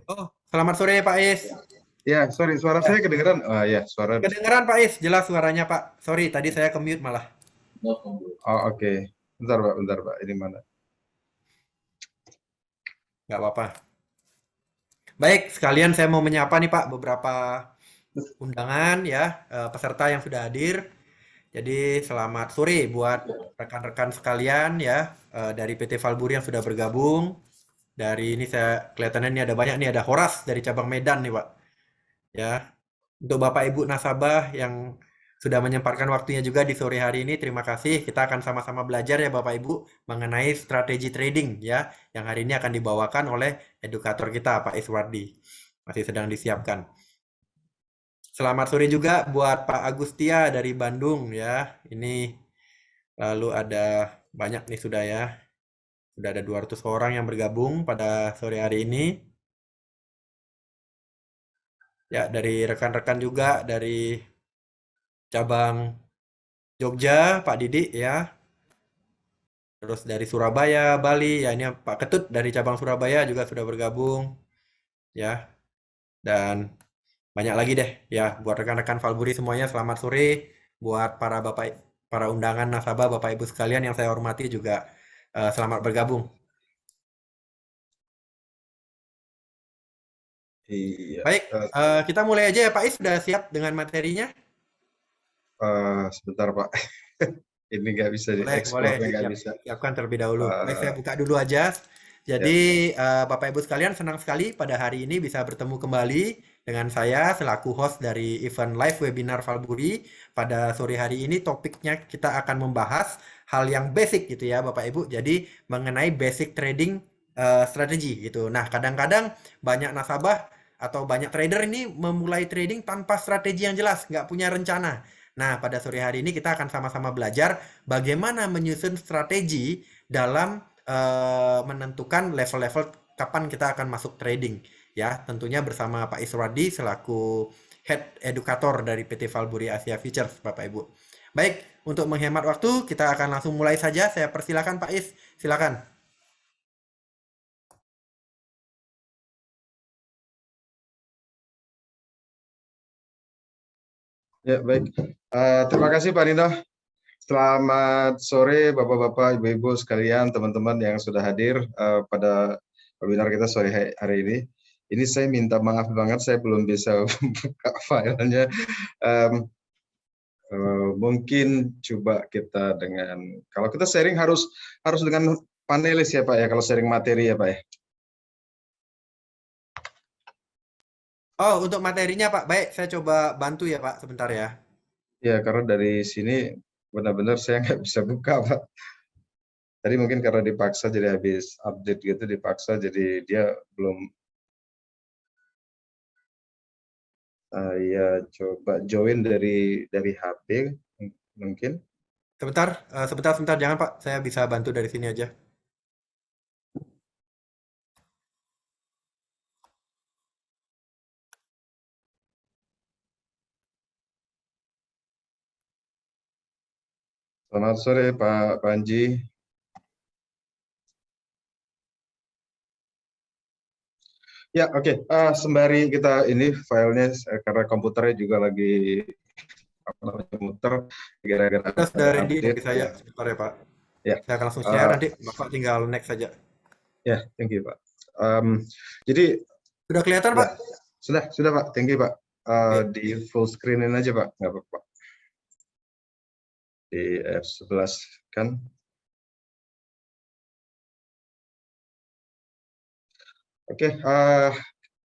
Oh, selamat sore Pak Is. Ya, sorry, suara Ya, saya kedengeran. Ah, ya, suara. kedengeran Pak Is, jelas suaranya Pak. Sorry, tadi saya ke-mute malah. Oh, oke. Bentar, Pak. Ini mana? Nggak apa-apa. Baik, sekalian saya mau menyapa nih Pak beberapa undangan ya, peserta yang sudah hadir. Jadi selamat sore buat rekan-rekan sekalian ya, dari PT Valburi yang sudah bergabung. Dari ini saya kelihatannya ini ada banyak nih, ada Horas dari cabang Medan nih Pak. Ya, untuk Bapak Ibu nasabah yang sudah menyempatkan waktunya juga di sore hari ini, terima kasih. Kita akan sama-sama belajar ya Bapak Ibu mengenai strategi trading ya, yang hari ini akan dibawakan oleh edukator kita Pak Iswardi. Masih sedang disiapkan. Selamat sore juga buat Pak Agustia dari Bandung ya. Ini lalu ada banyak nih sudah ya. Sudah ada 200 orang yang bergabung pada sore hari ini. Ya, dari rekan-rekan juga dari cabang Jogja, Pak Didi ya. Terus dari Surabaya, Bali, ya ini Pak Ketut dari cabang Surabaya juga sudah bergabung, ya. Dan banyak lagi deh, ya. Buat rekan-rekan Valburi semuanya, selamat sore. Buat para undangan nasabah, Bapak Ibu sekalian yang saya hormati juga selamat bergabung. Iya. Baik, kita mulai aja ya Pak Is, sudah siap dengan materinya? Sebentar, Pak. Ini nggak bisa Boleh, boleh dieksplornya nggak bisa. disiapkan terlebih dahulu. Baik, saya Eh, buka dulu aja. ya, Jadi, Bapak Ibu sekalian, senang sekali pada hari ini bisa bertemu kembali dengan saya selaku host dari event live webinar Valburi. Pada sore hari ini topiknya kita akan membahas hal yang basic gitu ya, Bapak Ibu. Jadi, mengenai basic trading strategi gitu. Nah, kadang-kadang banyak nasabah atau banyak trader ini memulai trading tanpa strategi yang jelas, nggak punya rencana. Nah, pada sore hari ini kita akan sama-sama belajar bagaimana menyusun strategi dalam menentukan level-level kapan kita akan masuk trading ya, tentunya bersama Pak Iswadi selaku head edukator dari PT Valburi Asia Futures Bapak Ibu. Baik, untuk menghemat waktu kita akan langsung mulai saja. Saya persilakan Pak Is, silakan. ya, baik. Terima kasih, Pak Nino. Selamat sore, Bapak-bapak, Ibu-ibu sekalian, teman-teman yang sudah hadir pada webinar kita sore hari ini. Ini saya minta maaf banget, saya belum bisa buka filenya. Em, Mungkin coba kita dengan kalau kita sharing harus harus dengan panelis ya Pak ya, kalau sharing materi ya Pak ya. Oh, untuk materinya Pak, baik saya coba bantu ya Pak sebentar ya. Ya karena dari sini benar-benar saya nggak bisa buka Pak. Tadi mungkin karena dipaksa jadi habis update gitu dipaksa jadi dia belum. Ya coba join dari HP mungkin. Sebentar, sebentar, jangan Pak, saya bisa bantu dari sini aja. Selamat sore Pak Panji. Ya oke. Sembari kita ini filenya karena komputernya juga lagi apa namanya muter gara-gara Sudah ready dari update saya, ya. sebentar ya Pak. Ya, Saya akan langsung share uh, nanti, Bapak tinggal next saja. ya, thank you Pak. Jadi Sudah kelihatan ya, Pak? sudah Pak, thank you Pak. Oke. Di full screenin aja Pak, nggak apa-apa. Di F11 kan. Oke,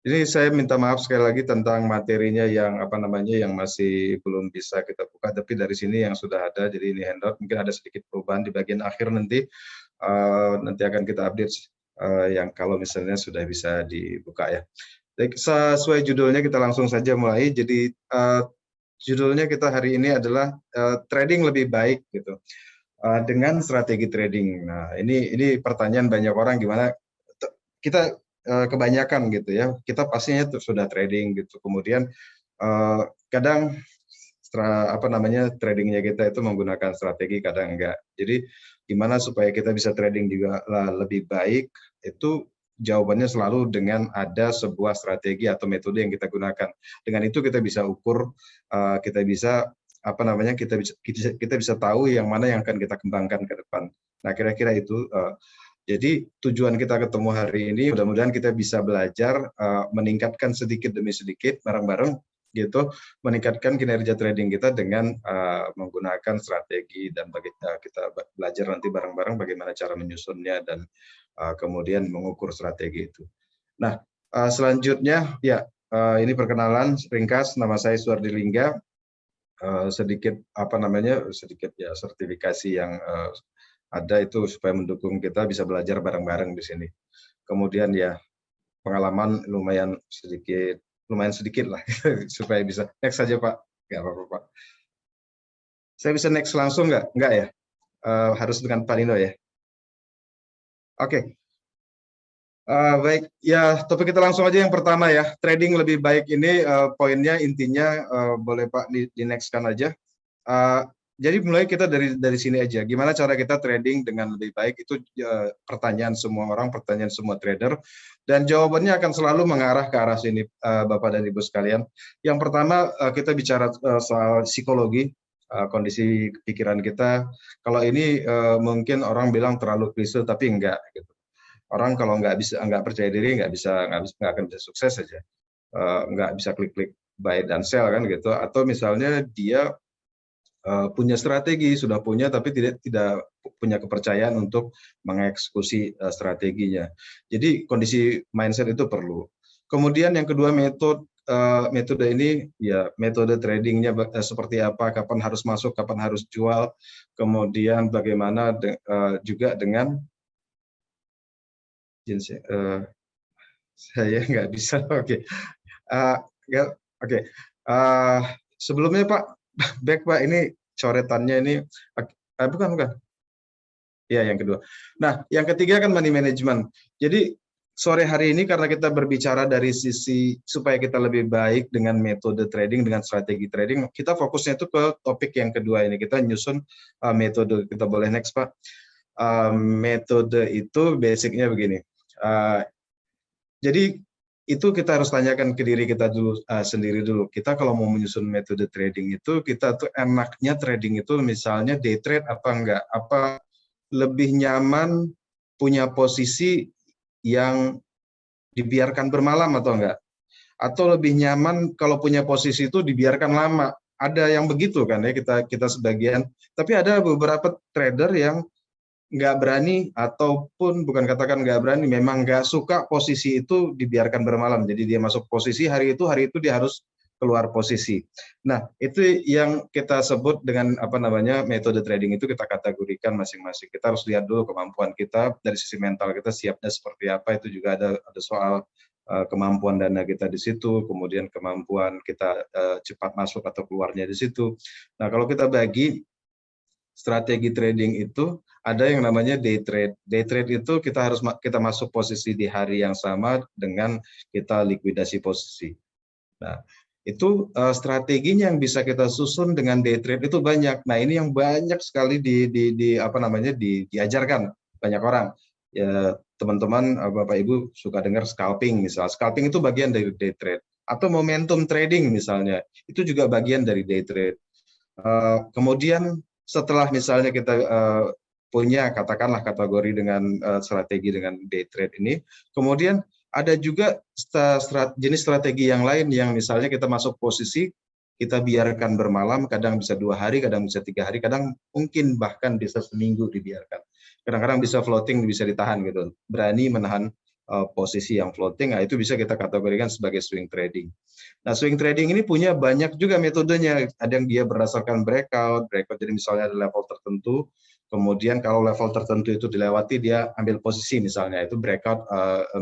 ini saya minta maaf sekali lagi tentang materinya yang apa namanya yang masih belum bisa kita buka, tapi dari sini yang sudah ada, jadi ini handout mungkin ada sedikit perubahan di bagian akhir nanti. Nanti akan kita update yang kalau misalnya sudah bisa dibuka ya. Baik, sesuai judulnya kita langsung saja mulai. Jadi judulnya kita hari ini adalah trading lebih baik gitu dengan strategi trading. Nah ini pertanyaan banyak orang gimana kita kebanyakan gitu ya. Kita pastinya sudah trading gitu. Kemudian kadang apa namanya tradingnya kita itu menggunakan strategi kadang enggak. Jadi gimana supaya kita bisa trading juga lebih baik itu jawabannya selalu dengan ada sebuah strategi atau metode yang kita gunakan. Dengan itu kita bisa ukur, kita bisa apa namanya, kita bisa tahu yang mana yang akan kita kembangkan ke depan. Nah, kira-kira itu. Jadi tujuan kita ketemu hari ini, mudah-mudahan kita bisa belajar meningkatkan sedikit demi sedikit bareng-bareng gitu, meningkatkan kinerja trading kita dengan menggunakan strategi, dan kita belajar nanti bareng-bareng bagaimana cara menyusunnya dan kemudian mengukur strategi itu. Nah, selanjutnya ya ini perkenalan ringkas, nama saya Suardi Lingga. Sedikit apa namanya, sedikit ya sertifikasi yang ada itu supaya mendukung kita bisa belajar bareng-bareng di sini. Kemudian ya pengalaman lumayan sedikit lah supaya bisa next saja Pak. Nggak apa-apa Pak. Saya bisa next langsung nggak? Nggak ya? Harus dengan Pak Nino ya. Oke. Baik, ya topik kita langsung aja yang pertama ya. Trading lebih baik ini poinnya intinya boleh Pak di next-kan aja. Jadi mulai kita dari sini aja. Gimana cara kita trading dengan lebih baik, itu pertanyaan semua orang, pertanyaan semua trader, dan jawabannya akan selalu mengarah ke arah sini, Bapak dan Ibu sekalian. Yang pertama kita bicara soal psikologi, kondisi pikiran kita. Kalau ini mungkin orang bilang terlalu klise, tapi enggak gitu. Orang kalau nggak percaya diri nggak akan bisa sukses saja. Nggak bisa klik-klik buy dan sell kan gitu. Atau misalnya dia punya strategi, sudah punya tapi tidak punya kepercayaan untuk mengeksekusi strateginya. Jadi kondisi mindset itu perlu. Kemudian yang kedua, metode ini ya, metode tradingnya seperti apa, kapan harus masuk, kapan harus jual, kemudian bagaimana juga dengan jenis saya nggak bisa. Oke. Oke. Sebelumnya Pak, back Pak, ini coretannya ini bukan. Ya, yang kedua. Nah, yang ketiga kan money management. Jadi sore hari ini karena kita berbicara dari sisi supaya kita lebih baik dengan metode trading, dengan strategi trading, kita fokusnya itu ke topik yang kedua ini. Kita nyusun metode. Kita boleh next Pak. Metode itu basicnya begini. Jadi itu kita harus tanyakan ke diri kita dulu, sendiri dulu. Kita kalau mau menyusun metode trading itu, kita tuh enaknya trading itu misalnya day trade apa enggak? Apa lebih nyaman punya posisi yang dibiarkan bermalam atau enggak? Atau lebih nyaman kalau punya posisi itu dibiarkan lama? Ada yang begitu kan ya, kita sebagian. Tapi ada beberapa trader yang nggak berani, ataupun bukan katakan nggak berani, memang nggak suka posisi itu dibiarkan bermalam. Jadi dia masuk posisi hari itu dia harus keluar posisi. Nah, itu yang kita sebut dengan apa namanya, metode trading itu kita kategorikan masing-masing. Kita harus lihat dulu kemampuan kita dari sisi mental kita siapnya seperti apa. Itu juga ada soal kemampuan dana kita di situ, kemudian kemampuan kita cepat masuk atau keluarnya di situ. Nah, kalau kita bagi strategi trading itu ada yang namanya day trade. Day trade itu kita masuk posisi di hari yang sama dengan kita likuidasi posisi. Nah, itu strateginya yang bisa kita susun dengan day trade itu banyak. Nah, ini yang banyak sekali diajarkan banyak orang. Ya, teman-teman, Bapak Ibu suka dengar scalping misalnya. Scalping itu bagian dari day trade. Atau momentum trading misalnya, itu juga bagian dari day trade. Kemudian setelah misalnya kita punya katakanlah kategori dengan strategi dengan day trade ini, kemudian ada juga jenis strategi yang lain yang misalnya kita masuk posisi, kita biarkan bermalam, kadang bisa 2 hari, kadang bisa 3 hari, kadang mungkin bahkan bisa seminggu dibiarkan. Kadang-kadang bisa floating, bisa ditahan gitu. Berani menahan posisi yang floating, nah itu bisa kita kategorikan sebagai swing trading. Nah, swing trading ini punya banyak juga metodenya. Ada yang dia berdasarkan breakout, jadi misalnya ada level tertentu, kemudian kalau level tertentu itu dilewati, dia ambil posisi misalnya, itu breakout,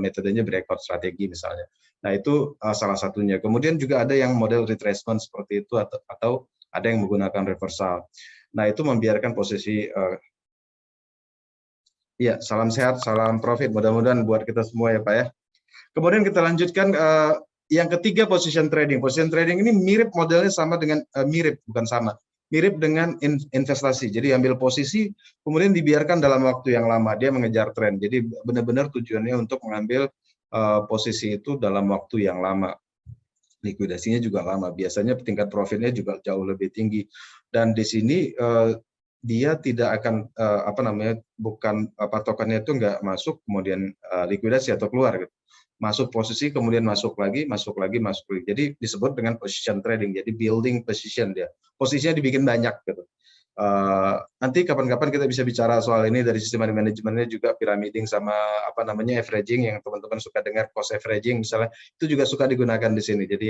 metodenya breakout strategi misalnya. Nah, itu salah satunya. Kemudian juga ada yang model retracement seperti itu, atau ada yang menggunakan reversal. Nah, itu membiarkan posisi. Ya, salam sehat, salam profit, mudah-mudahan buat kita semua ya Pak ya. Kemudian kita lanjutkan yang ketiga, position trading. Position trading ini mirip modelnya sama dengan, mirip, bukan sama. mirip dengan investasi. Jadi ambil posisi, kemudian dibiarkan dalam waktu yang lama, dia mengejar tren. Jadi benar-benar tujuannya untuk mengambil posisi itu dalam waktu yang lama. Likuidasinya juga lama, biasanya tingkat profitnya juga jauh lebih tinggi. Dan di sini dia tidak akan bukan patokannya itu nggak masuk kemudian likuidasi atau keluar gitu. Masuk posisi kemudian masuk lagi. Jadi disebut dengan position trading. Jadi building position dia. Posisinya dibikin banyak gitu. Nanti kapan-kapan kita bisa bicara soal ini dari sisi money manajemennya juga, pyramiding sama averaging yang teman-teman suka dengar, cost averaging misalnya, itu juga suka digunakan di sini. Jadi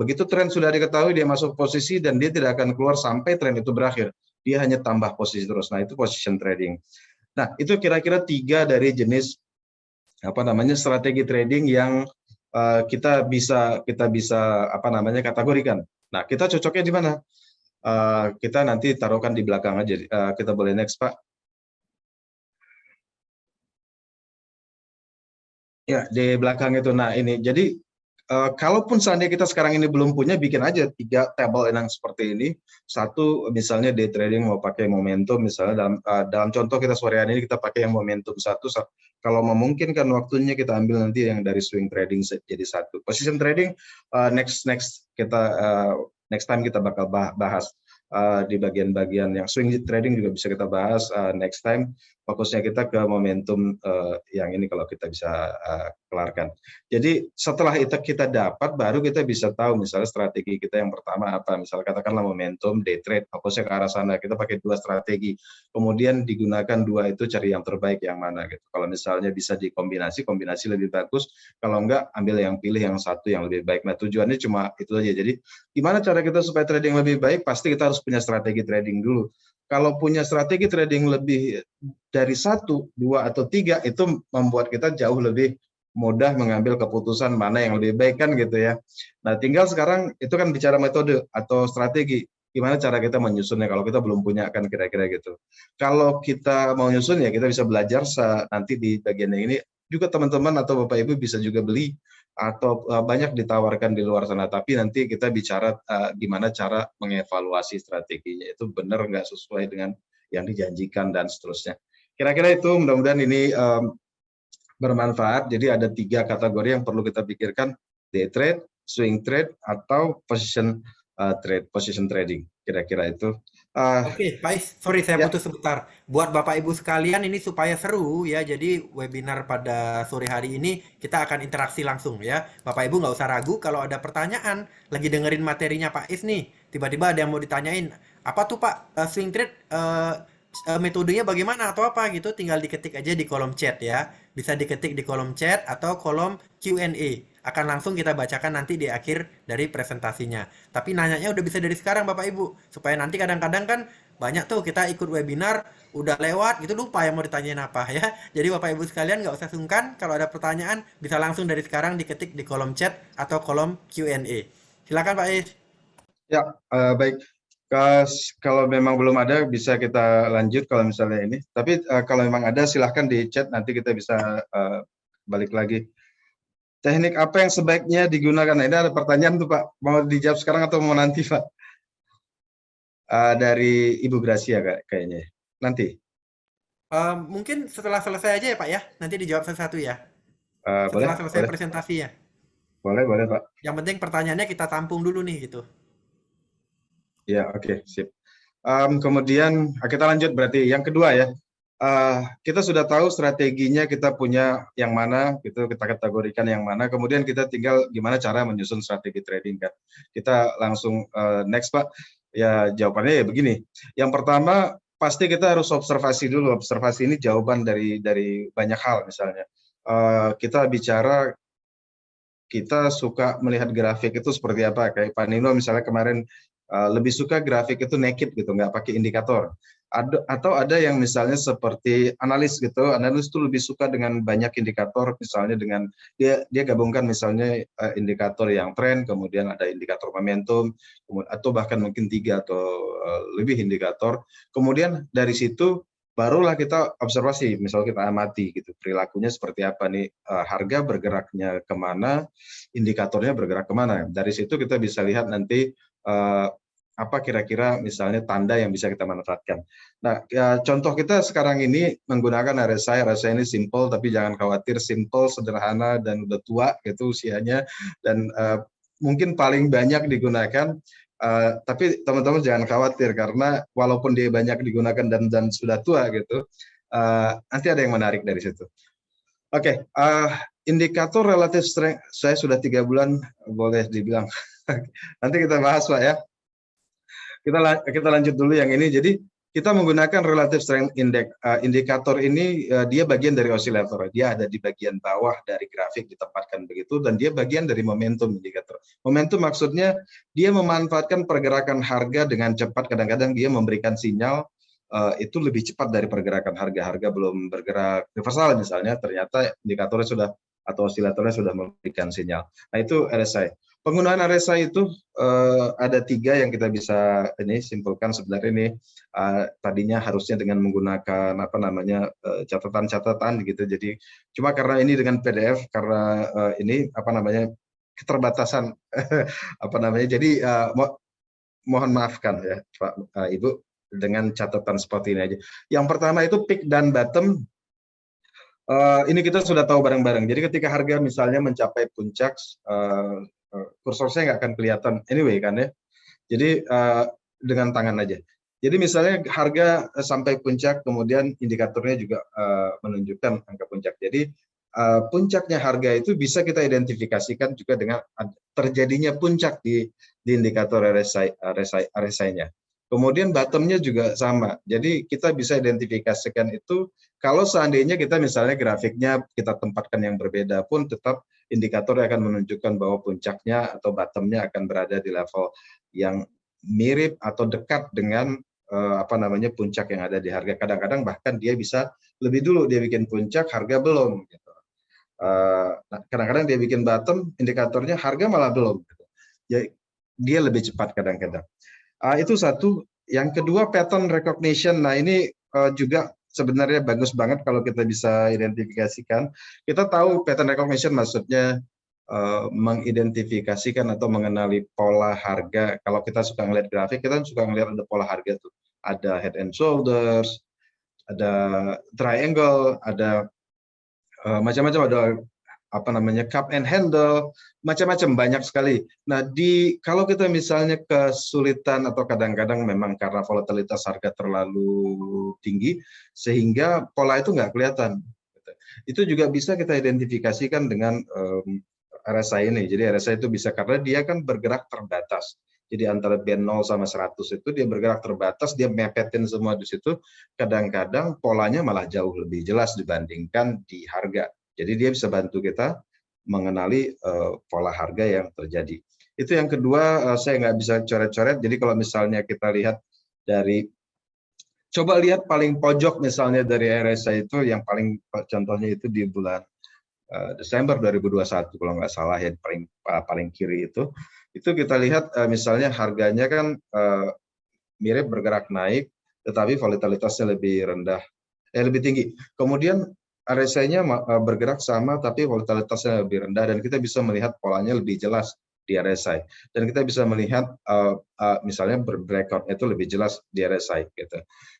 begitu tren sudah diketahui, dia masuk posisi dan dia tidak akan keluar sampai tren itu berakhir. Dia hanya tambah posisi terus. Nah, itu position trading. Nah, itu kira-kira 3 dari jenis strategi trading yang kita bisa kategorikan. Nah, kita cocoknya di mana? Kita nanti taruhkan di belakang aja. Kita boleh next, Pak. Ya, di belakang itu. Nah, ini. Jadi, kalaupun seandainya kita sekarang ini belum punya, bikin aja 3 table yang seperti ini. Satu, misalnya day trading mau pakai momentum, misalnya dalam contoh kita sore hari ini kita pakai yang momentum satu. Kalau memungkinkan waktunya kita ambil nanti yang dari swing trading jadi satu. Position trading next time kita bakal bahas di bagian-bagian yang swing trading juga bisa kita bahas next time. Fokusnya kita ke momentum yang ini kalau kita bisa kelarkan. Jadi setelah itu kita dapat, baru kita bisa tahu misalnya strategi kita yang pertama apa. Misalnya katakanlah momentum, day trade, fokusnya ke arah sana. Kita pakai 2 strategi. Kemudian digunakan 2 itu, cari yang terbaik yang mana gitu. Kalau misalnya bisa dikombinasi, kombinasi lebih bagus. Kalau enggak, pilih yang satu yang lebih baik. Nah, tujuannya cuma itu aja. Jadi gimana cara kita supaya trading lebih baik? Pasti kita harus punya strategi trading dulu. Kalau punya strategi trading lebih dari 1, 2, atau 3, itu membuat kita jauh lebih mudah mengambil keputusan mana yang lebih baik kan gitu ya. Nah, tinggal sekarang itu kan bicara metode atau strategi. Gimana cara kita menyusunnya kalau kita belum punya kan kira-kira gitu. Kalau kita mau nyusun ya kita bisa belajar nanti di bagian ini juga teman-teman atau Bapak Ibu bisa juga beli atau banyak ditawarkan di luar sana, tapi nanti kita bicara gimana cara mengevaluasi strateginya itu benar nggak sesuai dengan yang dijanjikan dan seterusnya. Kira-kira itu, mudah-mudahan ini bermanfaat. Jadi ada 3 kategori yang perlu kita pikirkan: day trade, swing trade, atau position trading. Kira-kira itu. Oke, Pak Is, sorry saya Ya, putus sebentar. Buat Bapak Ibu sekalian ini supaya seru ya, jadi webinar pada sore hari ini kita akan interaksi langsung ya. Bapak Ibu nggak usah ragu kalau ada pertanyaan, lagi dengerin materinya Pak Is nih, tiba-tiba ada yang mau ditanyain, apa tuh Pak swing trade metodenya bagaimana atau apa gitu, tinggal diketik aja di kolom chat ya. Bisa diketik di kolom chat atau kolom Q&A. Akan langsung kita bacakan nanti di akhir dari presentasinya. Tapi nanyanya udah bisa dari sekarang Bapak Ibu. Supaya nanti kadang-kadang kan banyak tuh kita ikut webinar, udah lewat gitu lupa yang mau ditanyain apa ya. Jadi Bapak Ibu sekalian nggak usah sungkan. Kalau ada pertanyaan bisa langsung dari sekarang diketik di kolom chat atau kolom Q&A. Silakan Pak Is. ya, baik. Kalau memang belum ada bisa kita lanjut kalau misalnya ini. Tapi kalau memang ada silahkan di chat, nanti kita bisa balik lagi. Teknik apa yang sebaiknya digunakan? Nah, ini ada pertanyaan tuh Pak. Mau dijawab sekarang atau mau nanti Pak? Dari Ibu Gracia kayaknya. Nanti. Mungkin setelah selesai aja ya Pak ya. Nanti dijawab satu-satu ya. Boleh, Setelah selesai boleh, presentasi ya. boleh Pak. Yang penting pertanyaannya kita tampung dulu nih gitu. Ya, oke, sip. Kemudian kita lanjut berarti yang kedua ya. Kita sudah tahu strateginya kita punya yang mana, gitu kita kategorikan yang mana. Kemudian kita tinggal gimana cara menyusun strategi trading kan. Kita langsung next Pak. Ya jawabannya ya begini. Yang pertama pasti kita harus observasi dulu. Observasi ini jawaban dari banyak hal misalnya. Kita bicara kita suka melihat grafik itu seperti apa. Kayak Pak Nino misalnya kemarin lebih suka grafik itu naked gitu, nggak pakai indikator. Atau ada yang misalnya seperti analis gitu, analis itu lebih suka dengan banyak indikator, misalnya dengan dia gabungkan misalnya indikator yang tren, kemudian ada indikator momentum, atau bahkan mungkin 3 atau lebih indikator. Kemudian dari situ barulah kita observasi, misalnya kita amati gitu perilakunya seperti apa nih, harga bergeraknya kemana, indikatornya bergerak kemana. Dari situ kita bisa lihat nanti apa kira-kira misalnya tanda yang bisa kita manfaatkan. Nah, contoh kita sekarang ini menggunakan RSI. RSI ini simple, tapi jangan khawatir, simple, sederhana, dan udah tua gitu usianya, dan mungkin paling banyak digunakan. Tapi teman-teman jangan khawatir, karena walaupun dia banyak digunakan dan sudah tua gitu, nanti ada yang menarik dari situ. Oke, indikator relative strength, saya sudah 3 bulan, boleh dibilang. Nanti kita bahas Pak ya. Kita lanjut dulu yang ini. Jadi kita menggunakan relative strength index. Indikator ini dia bagian dari osilator. Dia ada di bagian bawah dari grafik ditempatkan begitu, dan dia bagian dari momentum indikator. Momentum maksudnya dia memanfaatkan pergerakan harga dengan cepat. Kadang-kadang dia memberikan sinyal itu lebih cepat dari pergerakan harga. Harga belum bergerak reversal misalnya, ternyata indikatornya sudah atau osilatornya sudah memberikan sinyal. Nah, itu RSI. Penggunaan RSI itu ada 3 yang kita bisa ini simpulkan sebenarnya ini. Tadinya harusnya dengan menggunakan apa namanya catatan-catatan gitu. Jadi cuma karena ini dengan PDF, karena ini apa namanya keterbatasan apa namanya. Jadi mohon maafkan ya Pak Ibu dengan catatan seperti ini aja. Yang pertama itu peak dan bottom. Ini kita sudah tahu bareng-bareng. Jadi ketika harga misalnya mencapai puncak, kursornya nggak akan kelihatan anyway kan ya. Jadi dengan tangan aja. Jadi misalnya harga sampai puncak, kemudian indikatornya juga menunjukkan angka puncak. Jadi puncaknya harga itu bisa kita identifikasikan juga dengan terjadinya puncak di indikator RSI-nya. Kemudian bottomnya juga sama. Jadi kita bisa identifikasikan itu kalau seandainya kita misalnya grafiknya kita tempatkan yang berbeda pun, tetap indikator akan menunjukkan bahwa puncaknya atau bottomnya akan berada di level yang mirip atau dekat dengan apa namanya puncak yang ada di harga. Kadang-kadang bahkan dia bisa lebih dulu dia bikin puncak, harga belum. Gitu. Kadang-kadang dia bikin bottom, indikatornya harga malah belum. Gitu. Jadi dia lebih cepat kadang-kadang. Itu satu. Yang kedua pattern recognition. Nah ini juga sebenarnya bagus banget kalau kita bisa identifikasikan. Kita tahu pattern recognition maksudnya mengidentifikasikan atau mengenali pola harga. Kalau kita suka ngeliat grafik, kita suka ngeliat ada pola harga tuh. Ada head and shoulders, ada triangle, ada macam-macam, ada apa namanya cup and handle, macam-macam banyak sekali. Nah, kalau kita misalnya kesulitan atau kadang-kadang memang karena volatilitas harga terlalu tinggi sehingga pola itu nggak kelihatan. Itu juga bisa kita identifikasikan dengan RSI ini. Jadi RSI itu bisa karena dia kan bergerak terbatas. Jadi antara band 0 sama 100 itu dia bergerak terbatas, dia mepetin semua di situ. Kadang-kadang polanya malah jauh lebih jelas dibandingkan di harga. Jadi dia bisa bantu kita mengenali pola harga yang terjadi. Itu yang kedua, saya nggak bisa coret-coret. Jadi kalau misalnya kita lihat dari, coba lihat paling pojok misalnya dari RSI itu, yang paling contohnya itu di bulan Desember 2021 kalau nggak salah ya, paling kiri itu kita lihat misalnya harganya kan mirip bergerak naik, tetapi volatilitasnya lebih rendah, lebih tinggi. Kemudian RSI-nya bergerak sama, tapi volatilitasnya lebih rendah, dan kita bisa melihat polanya lebih jelas di RSI. Dan kita bisa melihat misalnya breakout itu lebih jelas di RSI. Gitu.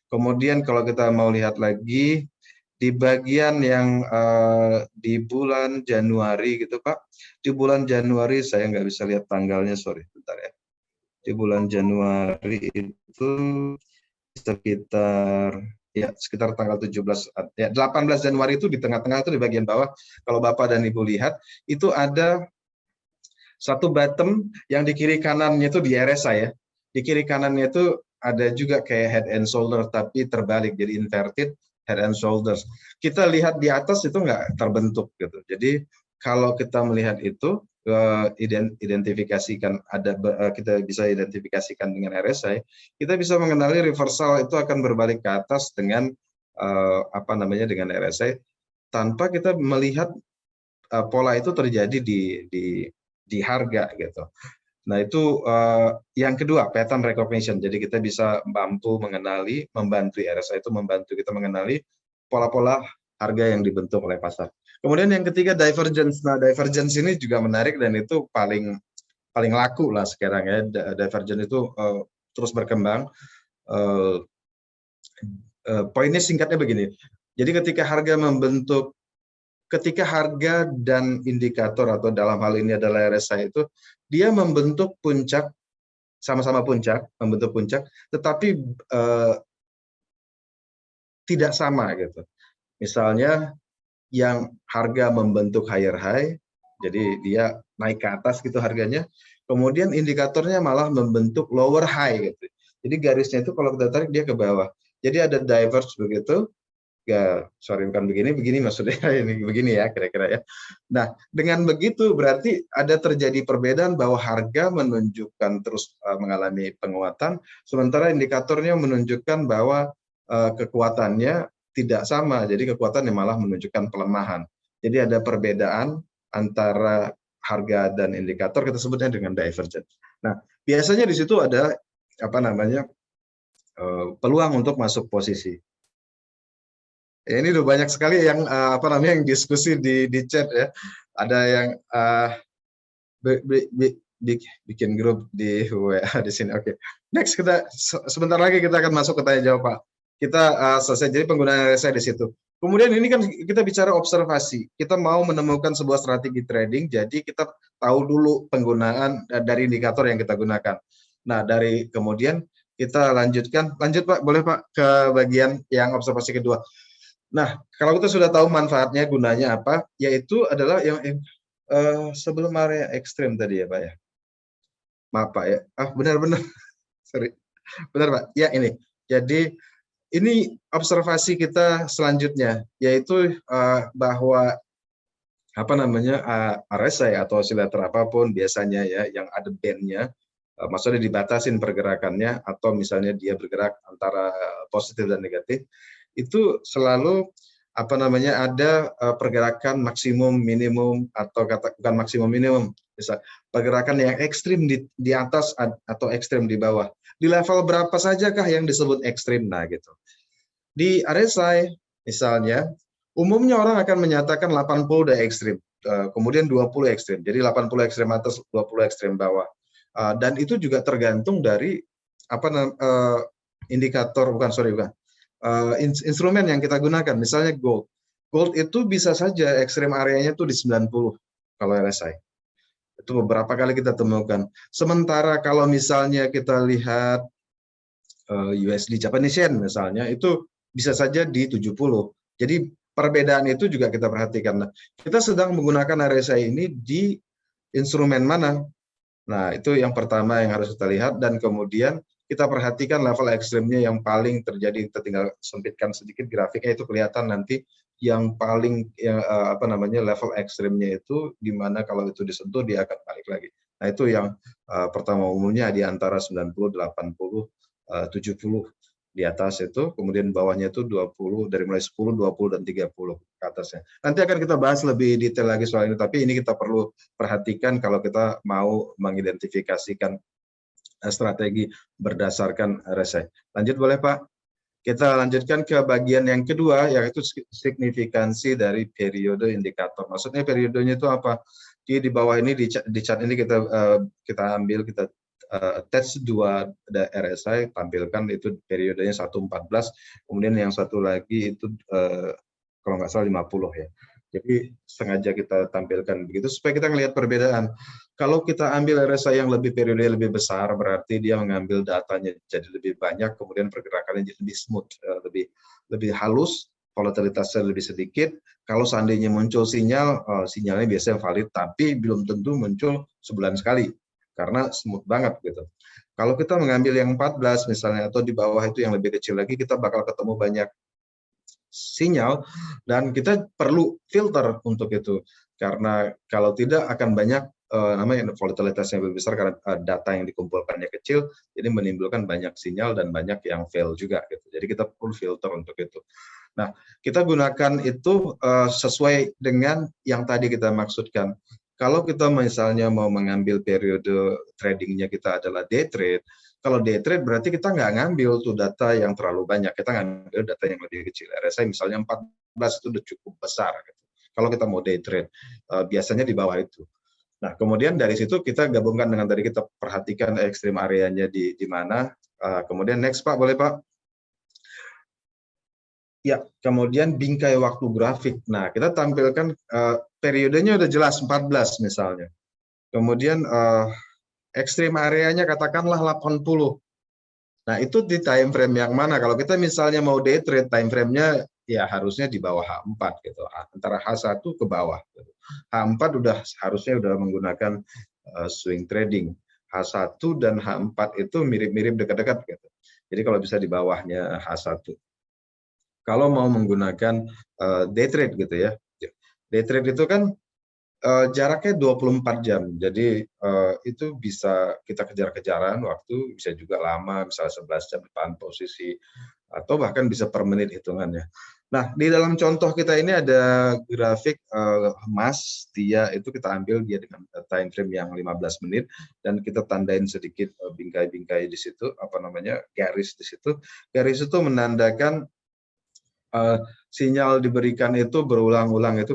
Kemudian kalau kita mau lihat lagi, di bagian yang di bulan Januari gitu Pak, di bulan Januari saya nggak bisa lihat tanggalnya, sorry, bentar ya. Di bulan Januari itu sekitar tanggal 17, ya 18 Januari itu di tengah-tengah itu di bagian bawah, kalau Bapak dan Ibu lihat, itu ada satu bottom yang di kiri kanannya itu di RSI ya. Di kiri kanannya itu ada juga kayak head and shoulder tapi terbalik, jadi inverted head and shoulders. Kita lihat di atas itu nggak terbentuk gitu. Jadi kalau kita melihat itu identifikasikan kita bisa identifikasikan dengan RSI, kita bisa mengenali reversal itu akan berbalik ke atas dengan apa namanya dengan RSI tanpa kita melihat pola itu terjadi di harga gitu. Nah itu yang kedua, pattern recognition. Jadi kita bisa mampu mengenali, membantu RSI itu membantu kita mengenali pola-pola harga yang dibentuk oleh pasar. Kemudian yang ketiga divergence. Nah divergence ini juga menarik dan itu paling laku lah sekarang ya. Divergence itu terus berkembang. Poinnya singkatnya begini. Jadi ketika harga dan indikator atau dalam hal ini adalah RSI itu dia membentuk puncak, sama-sama puncak, membentuk puncak, tetapi tidak sama gitu. Misalnya yang harga membentuk higher high, jadi dia naik ke atas gitu harganya, kemudian indikatornya malah membentuk lower high gitu. Jadi garisnya itu kalau kita tarik dia ke bawah. Jadi ada diverge begitu, ya sorry bukan begini maksudnya ini begini ya kira-kira ya. Nah dengan begitu berarti ada terjadi perbedaan bahwa harga menunjukkan terus mengalami penguatan, sementara indikatornya menunjukkan bahwa kekuatannya tidak sama, jadi kekuatannya malah menunjukkan pelemahan. Jadi ada perbedaan antara harga dan indikator, kita sebutnya dengan divergent. Nah biasanya di situ ada apa namanya peluang untuk masuk posisi. Ya, ini udah banyak sekali yang apa namanya yang diskusi di chat ya. Ada yang bikin grup di WA di sini. Oke. Next kita sebentar lagi kita akan masuk ke tanya jawab Pak. Kita selesai jadi penggunaan RSI di situ. Kemudian ini kan kita bicara observasi. Kita mau menemukan sebuah strategi trading, jadi kita tahu dulu penggunaan dari indikator yang kita gunakan. Nah, dari kemudian kita lanjut Pak, boleh Pak ke bagian yang observasi kedua. Nah, kalau kita sudah tahu manfaatnya, gunanya apa, yaitu adalah yang sebelum area ekstrim tadi ya Pak ya. Maaf Pak ya. Benar-benar. Sorry. Benar Pak. Ya ini. Jadi ini observasi kita selanjutnya, yaitu bahwa apa namanya RSI atau osilator apapun biasanya ya yang ada bandnya, maksudnya dibatasin pergerakannya atau misalnya dia bergerak antara positif dan negatif, itu selalu apa namanya ada pergerakan maksimum minimum atau bukan maksimum minimum, bisa pergerakan yang ekstrim di atas atau ekstrim di bawah. Di level berapa sajakah yang disebut ekstrim? Nah gitu. Di RSI misalnya umumnya orang akan menyatakan 80 udah ekstrim, kemudian 20 ekstrim. Jadi 80 ekstrim atas, 20 ekstrim bawah. Dan itu juga tergantung dari apa indikator instrumen yang kita gunakan. Misalnya gold. Gold itu bisa saja ekstrim areanya tuh di 90 kalau RSI. Itu beberapa kali kita temukan. Sementara kalau misalnya kita lihat USD Japanese Yen misalnya, itu bisa saja di 70. Jadi perbedaan itu juga kita perhatikan. Nah, kita sedang menggunakan RSI ini di instrumen mana? Nah, itu yang pertama yang harus kita lihat, dan kemudian kita perhatikan level ekstrimnya yang paling terjadi. Kita tinggal sempitkan sedikit grafiknya, itu kelihatan nanti yang paling apa namanya level ekstrimnya itu di mana kalau itu disentuh dia akan balik lagi. Nah, itu yang pertama umumnya di antara 90, 80, 70 di atas itu, kemudian bawahnya itu 20, dari mulai 10, 20 dan 30 ke atasnya. Nanti akan kita bahas lebih detail lagi soal ini, tapi ini kita perlu perhatikan kalau kita mau mengidentifikasikan strategi berdasarkan RSI. Lanjut boleh Pak? Kita lanjutkan ke bagian yang kedua, yaitu signifikansi dari periode indikator. Maksudnya periodenya itu apa? Di bawah ini di chart ini kita ambil, kita attach dua RSI, tampilkan itu periodenya 114, kemudian yang satu lagi itu kalau nggak salah 50 ya. Jadi sengaja kita tampilkan begitu supaya kita melihat perbedaan. Kalau kita ambil RSI yang periode lebih besar, berarti dia mengambil datanya jadi lebih banyak, kemudian pergerakannya jadi lebih smooth, lebih halus, volatilitasnya lebih sedikit. Kalau seandainya muncul sinyalnya biasanya valid, tapi belum tentu muncul sebulan sekali, karena smooth banget gitu. Kalau kita mengambil yang 14 misalnya, atau di bawah itu yang lebih kecil lagi, kita bakal ketemu banyak sinyal, dan kita perlu filter untuk itu, karena kalau tidak akan banyak namanya volatilitasnya lebih besar karena data yang dikumpulkannya kecil, jadi menimbulkan banyak sinyal dan banyak yang fail juga gitu. Jadi kita perlu filter untuk itu. Nah, kita gunakan itu sesuai dengan yang tadi kita maksudkan. Kalau kita misalnya mau mengambil periode tradingnya kita adalah day trade, kalau day trade berarti kita nggak ngambil tuh data yang terlalu banyak, kita ngambil data yang lebih kecil. RSI misalnya 14 itu udah cukup besar. Gitu. Kalau kita mau day trade, biasanya di bawah itu. Nah, kemudian dari situ kita gabungkan dengan tadi kita perhatikan ekstrim areanya di mana. Kemudian next Pak, boleh Pak? Ya, kemudian bingkai waktu grafik. Nah, kita tampilkan periodenya udah jelas 14 misalnya. Kemudian ekstrim areanya katakanlah 80. Nah, itu di time frame yang mana? Kalau kita misalnya mau day trade, time frame-nya ya harusnya di bawah H4 gitu. Antara H1 ke bawah. Gitu. H4 harusnya udah menggunakan swing trading. H1 dan H4 itu mirip-mirip dekat-dekat gitu. Jadi kalau bisa di bawahnya H1. Kalau mau menggunakan day trade gitu ya. Day trade itu kan jaraknya 24 jam. Jadi itu bisa kita kejar-kejaran waktu, bisa juga lama, misalnya 11 jam depan posisi, atau bahkan bisa per menit hitungannya. Nah, di dalam contoh kita ini ada grafik emas, dia itu kita ambil dia dengan time frame yang 15 menit, dan kita tandain sedikit bingkai-bingkai di situ, apa namanya, garis di situ. Garis itu menandakan sinyal diberikan itu berulang-ulang, itu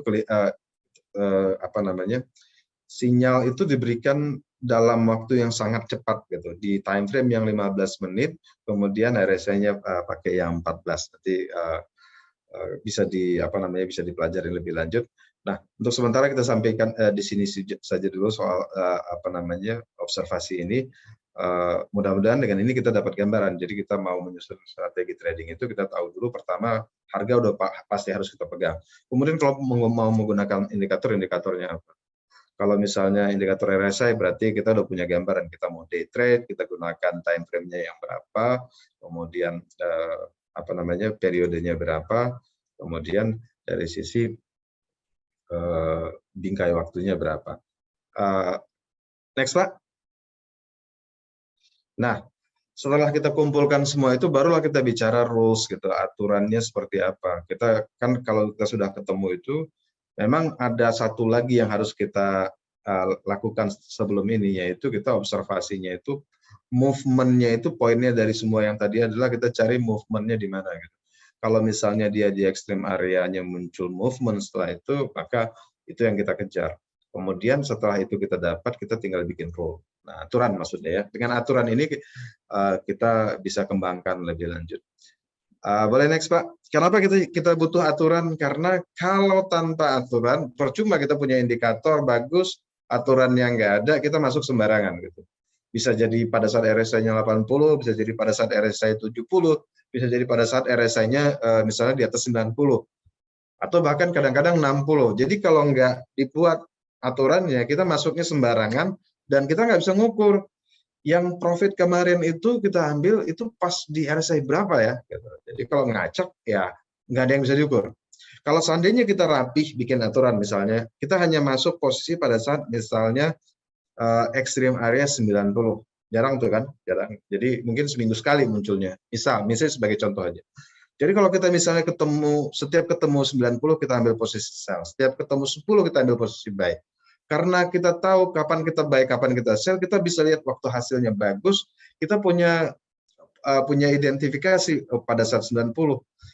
apa namanya, sinyal itu diberikan dalam waktu yang sangat cepat gitu, di time frame yang 15 menit, kemudian RSI-nya pakai yang 14. Nanti bisa apa namanya, bisa dipelajari lebih lanjut. Nah, untuk sementara kita sampaikan di sini saja dulu soal apa namanya, observasi ini. Mudah-mudahan dengan ini kita dapat gambaran. Jadi kita mau menyusun strategi trading itu, kita tahu dulu pertama harga udah pasti harus kita pegang. Kemudian kalau mau menggunakan indikator-indikatornya apa? Kalau misalnya indikator RSI berarti kita udah punya gambaran, kita mau day trade, kita gunakan time frame-nya yang berapa, kemudian apa namanya, periodenya berapa, kemudian dari sisi bingkai waktunya berapa. Next Pak. Nah, setelah kita kumpulkan semua itu, barulah kita bicara rules gitu, aturannya seperti apa. Kita kan kalau kita sudah ketemu itu, memang ada satu lagi yang harus kita lakukan sebelum ini, yaitu kita observasinya itu, movement-nya itu, poinnya dari semua yang tadi adalah kita cari movement-nya di mana gitu. Kalau misalnya dia di extreme area-nya muncul movement setelah itu, maka itu yang kita kejar. Kemudian setelah itu kita dapat, kita tinggal bikin rule. Nah, aturan maksudnya ya. Dengan aturan ini kita bisa kembangkan lebih lanjut. Boleh next Pak. Kenapa kita butuh aturan? Karena kalau tanpa aturan, percuma kita punya indikator bagus, aturan yang nggak ada, kita masuk sembarangan gitu. Bisa jadi pada saat RSI-nya 80, bisa jadi pada saat RSI 70, bisa jadi pada saat RSI-nya misalnya di atas 90, atau bahkan kadang-kadang 60. Jadi kalau nggak dibuat aturannya, kita masuknya sembarangan, dan kita nggak bisa ngukur. Yang profit kemarin itu kita ambil itu pas di RSI berapa ya. Jadi kalau ngacak ya nggak ada yang bisa diukur. Kalau seandainya kita rapih bikin aturan misalnya, kita hanya masuk posisi pada saat misalnya extreme area 90. Jarang tuh kan, jarang. Jadi mungkin seminggu sekali munculnya. Misalnya sebagai contoh aja. Jadi kalau kita misalnya setiap ketemu 90 kita ambil posisi sell, setiap ketemu 10 kita ambil posisi buy. Karena kita tahu kapan kita buy, kapan kita sell, kita bisa lihat waktu hasilnya bagus, kita punya identifikasi pada saat 90.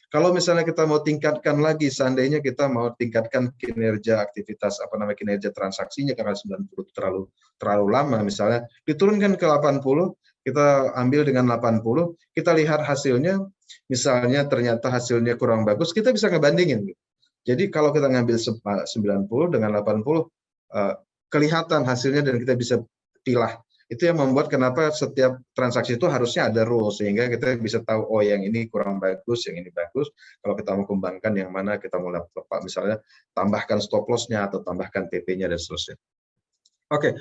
Kalau misalnya kita mau tingkatkan lagi, seandainya kita mau tingkatkan kinerja aktivitas kinerja transaksinya karena 90 terlalu lama, misalnya diturunkan ke 80, kita ambil dengan 80, kita lihat hasilnya, misalnya ternyata hasilnya kurang bagus, kita bisa ngebandingin. Jadi kalau kita ngambil 90 dengan 80, kelihatan hasilnya dan kita bisa pilah. Itu yang membuat kenapa setiap transaksi itu harusnya ada rules, sehingga kita bisa tahu, oh yang ini kurang bagus, yang ini bagus. Kalau kita mau kembangkan yang mana, kita mau lepas, misalnya tambahkan stop loss-nya atau tambahkan TP-nya dan seterusnya. Oke.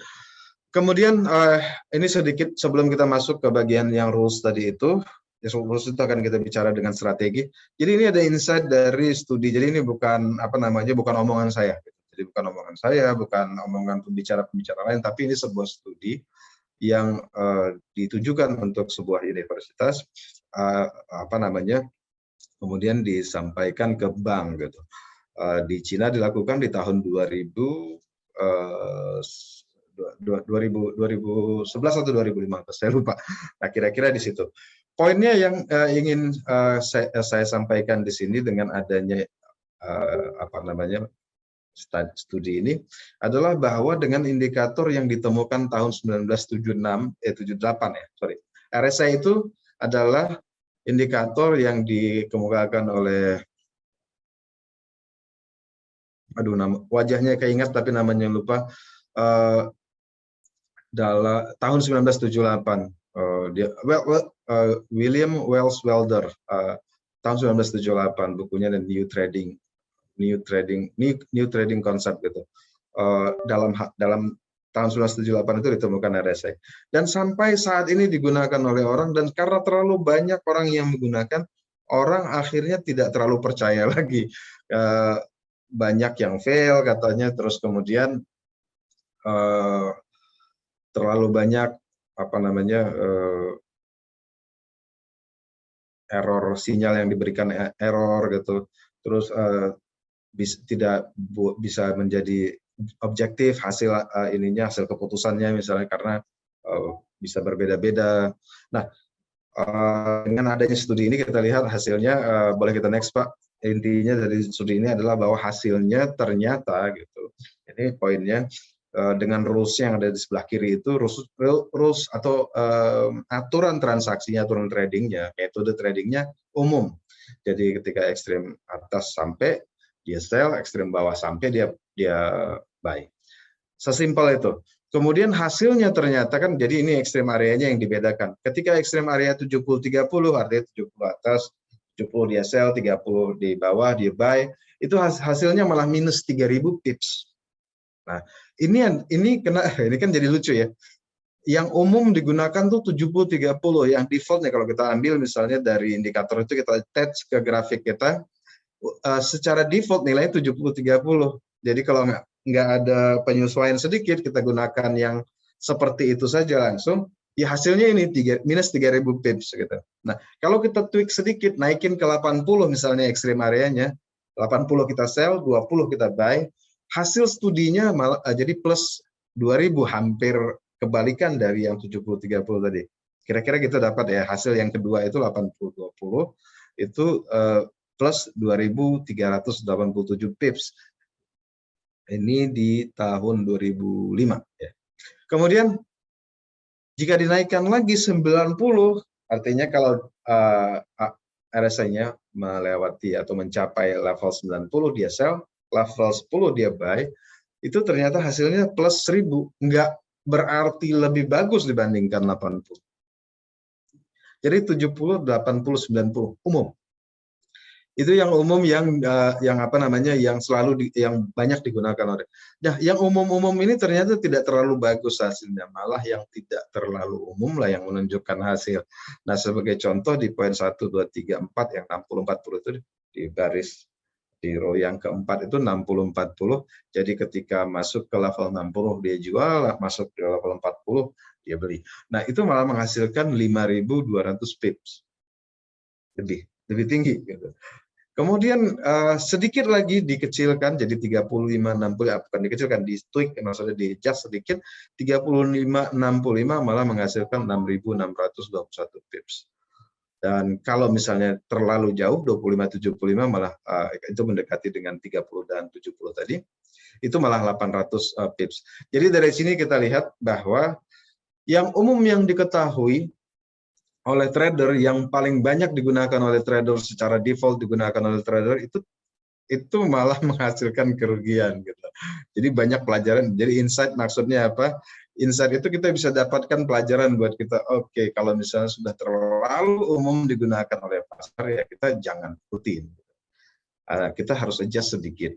Kemudian ini sedikit sebelum kita masuk ke bagian yang rules tadi itu. Rules itu akan kita bicara dengan strategi. Jadi ini ada insight dari studi. Jadi ini bukan bukan omongan saya. Jadi bukan omongan saya, bukan omongan pembicara-pembicara lain, tapi ini sebuah studi yang ditujukan untuk sebuah universitas, kemudian disampaikan ke bank gitu. Di Cina dilakukan di tahun 2011 atau 2015, saya lupa. Nah, kira-kira di situ. Poinnya yang ingin saya sampaikan di sini dengan adanya studi ini adalah bahwa dengan indikator yang ditemukan tahun 78 ya, sorry. RSI itu adalah indikator yang dikemukakan oleh, aduh wajahnya keingat tapi namanya lupa, dalam tahun 1978. William Wells Wilder, tahun 1978, bukunya The New Trading Concept gitu. Dalam tahun 1978 itu ditemukan RSI. Dan sampai saat ini digunakan oleh orang, dan karena terlalu banyak orang yang menggunakan, orang akhirnya tidak terlalu percaya lagi. Banyak yang fail katanya, terus kemudian terlalu banyak error, sinyal yang diberikan error gitu, terus tidak bisa menjadi objektif hasil hasil keputusannya misalnya, karena bisa berbeda-beda. Nah, dengan adanya studi ini kita lihat hasilnya, boleh kita next Pak. Intinya dari studi ini adalah bahwa hasilnya ternyata gitu. Ini poinnya, dengan rules yang ada di sebelah kiri itu, rules atau aturan transaksinya, aturan tradingnya, metode tradingnya umum. Jadi ketika ekstrem atas sampai dia sell, ekstrem bawah sampai dia buy. Sesimpel itu. Kemudian hasilnya ternyata kan, jadi ini ekstrem areanya yang dibedakan. Ketika ekstrem area 70-30, artinya 70 atas, 70 dia sell, 30 di bawah dia buy, itu hasilnya malah minus 3.000 pips. Nah, ini kan jadi lucu ya. Yang umum digunakan tuh 70-30, yang defaultnya kalau kita ambil misalnya dari indikator itu kita attach ke grafik kita, secara default nilainya 70-30. Jadi kalau nggak ada penyesuaian sedikit, kita gunakan yang seperti itu saja langsung, ya hasilnya ini minus 3.000 pips gitu. Nah, kalau kita tweak sedikit, naikin ke 80 misalnya ekstrem areanya, 80 kita sell, 20 kita buy, hasil studinya malah jadi plus 2.000, hampir kebalikan dari yang 70-30 tadi. Kira-kira kita dapat ya, hasil yang kedua itu 80-20, itu plus 2.387 pips. Ini di tahun 2005 ya. Kemudian jika dinaikkan lagi 90, artinya kalau RSI-nya melewati atau mencapai level 90 dia sell, level 10 dia buy, itu ternyata hasilnya plus 1.000, enggak berarti lebih bagus dibandingkan 80. Jadi 70, 80, 90 umum. Itu yang umum, yang selalu yang banyak digunakan oleh. Nah, yang umum-umum ini ternyata tidak terlalu bagus hasilnya, malah yang tidak terlalu umum lah yang menunjukkan hasil. Nah, sebagai contoh di poin 1, 2, 3, 4 yang 60 40 itu di garis di row yang keempat itu 60 40. Jadi ketika masuk ke level 60 dia jual, masuk ke level 40 dia beli. Nah, itu malah menghasilkan 5.200 pips. Lebih tinggi gitu. Kemudian sedikit lagi dikecilkan jadi 35-60, bukan dikecilkan, di tweak, maksudnya di adjust sedikit, 35-65 malah menghasilkan 6.621 pips. Dan kalau misalnya terlalu jauh 25-75 malah itu mendekati dengan 30 dan 70 tadi, itu malah 800 pips. Jadi dari sini kita lihat bahwa yang umum yang diketahui oleh trader, yang paling banyak digunakan oleh trader, secara default digunakan oleh trader, itu malah menghasilkan kerugian gitu. Jadi banyak pelajaran. Jadi insight maksudnya apa? Insight itu kita bisa dapatkan pelajaran buat kita. Oke, kalau misalnya sudah terlalu umum digunakan oleh pasar, ya kita jangan ikutin. Kita harus adjust sedikit.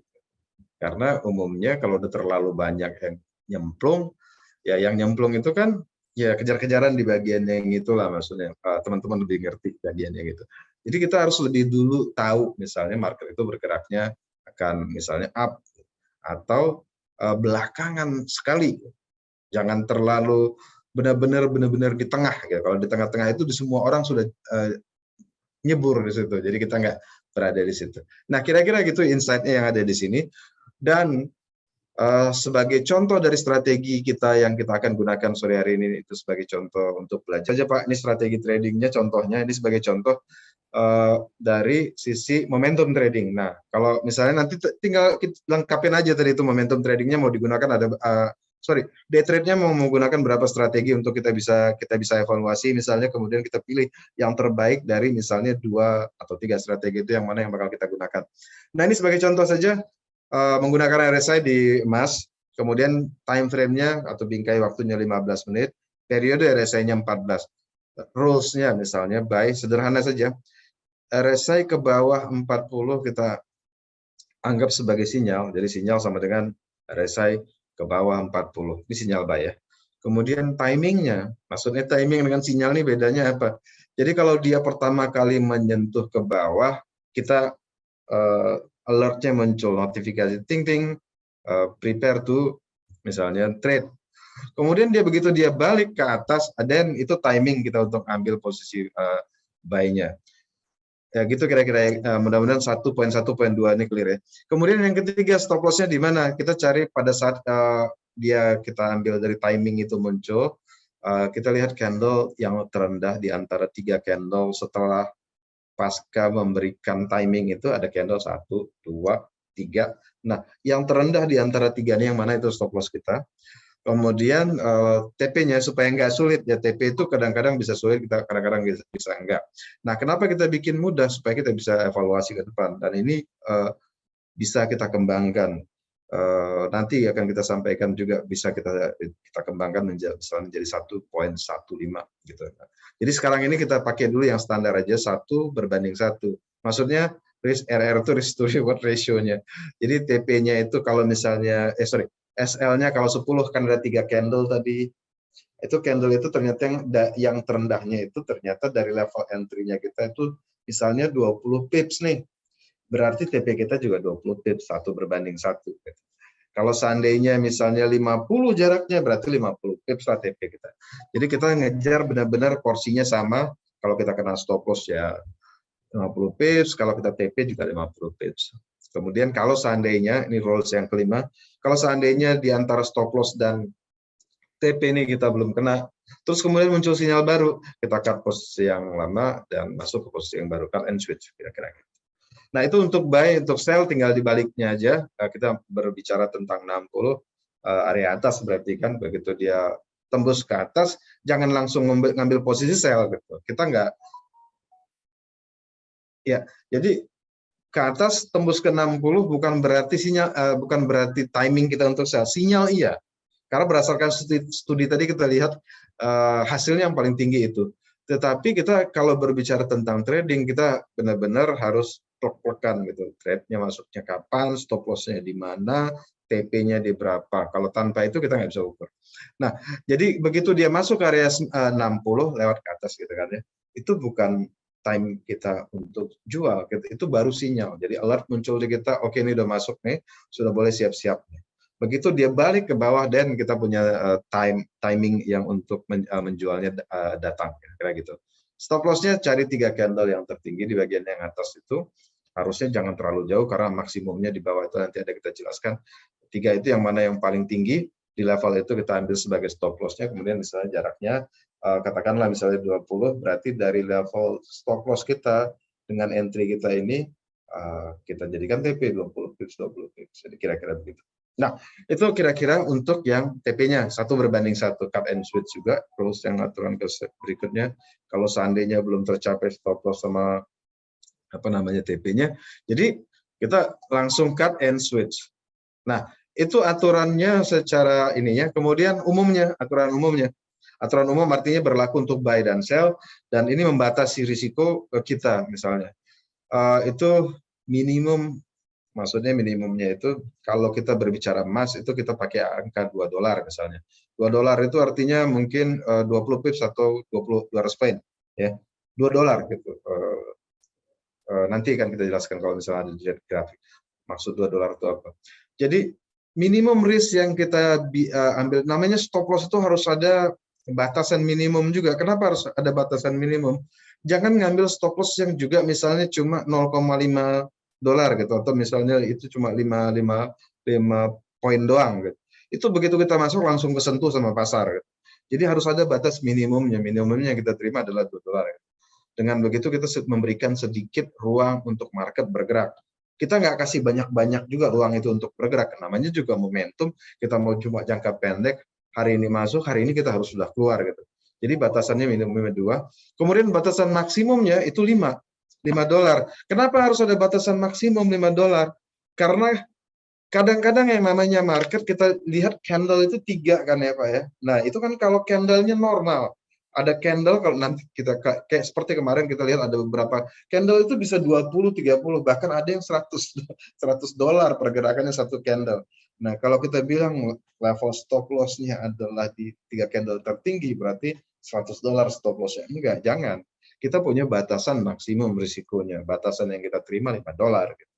Karena umumnya kalau udah terlalu banyak yang nyemplung, ya yang nyemplung itu kan ya kejar-kejaran di bagian yang itulah, maksudnya teman-teman lebih ngerti bagiannya gitu. Jadi kita harus lebih dulu tahu misalnya market itu bergeraknya akan misalnya up atau belakangan sekali. Jangan terlalu benar-benar di tengah gitu. Kalau di tengah-tengah itu di semua orang sudah nyebur di situ. Jadi kita nggak berada di situ. Nah, kira-kira gitu insight-nya yang ada di sini. Dan Sebagai contoh dari strategi kita yang kita akan gunakan sore hari ini, itu sebagai contoh untuk belajar aja Pak. Ini strategi tradingnya, contohnya ini sebagai contoh dari sisi momentum trading. Nah, kalau misalnya nanti tinggal kita lengkapin aja tadi itu momentum tradingnya mau digunakan ada day trade-nya mau menggunakan berapa strategi untuk kita bisa evaluasi misalnya, kemudian kita pilih yang terbaik dari misalnya 2 atau 3 strategi itu yang mana yang bakal kita gunakan. Nah, ini sebagai contoh saja menggunakan RSI di emas, kemudian time frame-nya atau bingkai waktunya 15 menit, periode RSI-nya 14. Rules-nya misalnya buy, sederhana saja. RSI ke bawah 40 kita anggap sebagai sinyal, jadi sinyal sama dengan RSI ke bawah 40, ini sinyal buy ya. Kemudian timingnya, maksudnya timing dengan sinyal ini bedanya apa? Jadi kalau dia pertama kali menyentuh ke bawah, kita alertnya muncul, notifikasi ting-ting, prepare to misalnya trade. Kemudian begitu dia balik ke atas, dan itu timing kita untuk ambil posisi buy-nya. Ya gitu kira-kira, mudah-mudahan 1.1.2 ini clear ya. Kemudian yang ketiga, stop loss-nya di mana? Kita cari pada saat kita ambil dari timing itu muncul, kita lihat candle yang terendah di antara 3 candle setelah pasca memberikan timing itu ada candle 1, 2, 3. Nah, yang terendah di antara 3 ini yang mana itu stop loss kita. Kemudian TP-nya supaya nggak sulit ya, TP itu kadang-kadang bisa sulit, kita kadang-kadang bisa enggak. Nah, kenapa kita bikin mudah? Supaya kita bisa evaluasi ke depan, dan ini bisa kita kembangkan. Nanti akan kita sampaikan juga bisa kita kembangkan menjadi 1.15 gitu. Jadi sekarang ini kita pakai dulu yang standar aja, 1:1. Maksudnya RR itu risk to reward ratio-nya. Jadi TP-nya itu kalau misalnya SL-nya kalau 10 kan ada 3 candle tadi. Itu candle itu ternyata yang terendahnya itu ternyata dari level entry-nya kita itu misalnya 20 pips nih. Berarti TP kita juga 20 pips, 1:1. Gitu. Kalau seandainya misalnya 50 jaraknya, berarti 50 pips lah TP kita. Jadi kita ngejar benar-benar porsinya sama. Kalau kita kena stop loss ya 50 pips, kalau kita TP juga 50 pips. Kemudian kalau seandainya, ini rules yang kelima, kalau seandainya di antara stop loss dan TP ini kita belum kena, terus kemudian muncul sinyal baru, kita cut posisi yang lama dan masuk ke posisi yang baru, cut and switch kira-kira. Nah, itu untuk buy, untuk sell tinggal dibaliknya aja. Kita berbicara tentang 60 area atas, berarti kan begitu dia tembus ke atas, jangan langsung ngambil posisi sell gitu. Kita nggak, ya, jadi ke atas tembus ke 60 bukan berarti sinyal, bukan berarti timing kita untuk sell. Sinyal iya, karena berdasarkan studi tadi kita lihat hasilnya yang paling tinggi itu. Tetapi kita kalau berbicara tentang trading, kita benar-benar harus plek-plekan gitu. Trade-nya masuknya kapan, stop loss-nya di mana, TP-nya di berapa. Kalau tanpa itu kita nggak bisa ukur. Nah, jadi begitu dia masuk ke area 60 lewat ke atas gitu kan ya, itu bukan time kita untuk jual, itu baru sinyal. Jadi alert muncul di kita, oke ini udah masuk nih, sudah boleh siap-siap nih. Begitu dia balik ke bawah, dan kita punya timing yang untuk menjualnya datang, kira gitu. Stop loss-nya cari 3 candle yang tertinggi di bagian yang atas itu, harusnya jangan terlalu jauh karena maksimumnya di bawah itu nanti ada kita jelaskan. 3 itu yang mana yang paling tinggi, di level itu kita ambil sebagai stop loss-nya, kemudian misalnya jaraknya katakanlah misalnya 20, berarti dari level stop loss kita dengan entry kita ini kita jadikan TP 20 pips, 20 pips. Jadi kira-kira begitu. Nah, itu kira-kira untuk yang TP-nya 1:1, cut and switch juga, terus yang aturan berikutnya, kalau seandainya belum tercapai stop loss sama TP-nya, jadi kita langsung cut and switch. Nah, itu aturannya secara ininya, kemudian umumnya, aturan umumnya. Aturan umum artinya berlaku untuk buy dan sell, dan ini membatasi risiko kita misalnya. Itu minimum, maksudnya minimumnya itu kalau kita berbicara emas itu kita pakai angka $2 misalnya. $2 itu artinya mungkin 20 pips atau 200 poin ya. $2 gitu. Nanti akan kita jelaskan kalau misalnya ada di grafik. Maksud $2 itu apa. Jadi minimum risk yang kita ambil, namanya stop loss itu harus ada batasan minimum juga. Kenapa harus ada batasan minimum? Jangan ngambil stop loss yang juga misalnya cuma $0,5 gitu, atau misalnya itu cuma 5 poin doang gitu. Itu begitu kita masuk langsung kesentuh sama pasar gitu. Jadi harus ada batas minimumnya. Minimumnya yang kita terima adalah $2 gitu. Dengan begitu kita memberikan sedikit ruang untuk market bergerak. Kita nggak kasih banyak-banyak juga ruang itu untuk bergerak. Namanya juga momentum, kita mau cuma jangka pendek, hari ini masuk, hari ini kita harus sudah keluar gitu. Jadi batasannya minimumnya 2. Kemudian batasan maksimumnya itu $5. Kenapa harus ada batasan maksimum $5? Karena kadang-kadang yang namanya market kita lihat candle itu 3 kan ya Pak ya. Nah itu kan kalau candlenya normal, ada candle kalau nanti kita kayak seperti kemarin kita lihat ada beberapa candle itu bisa 20, 30, bahkan ada yang 100 dolar pergerakannya satu candle. Nah kalau kita bilang level stop loss-nya adalah di 3 candle tertinggi, berarti $100 stop loss-nya. Enggak, jangan. Kita punya batasan maksimum risikonya, batasan yang kita terima $5 gitu.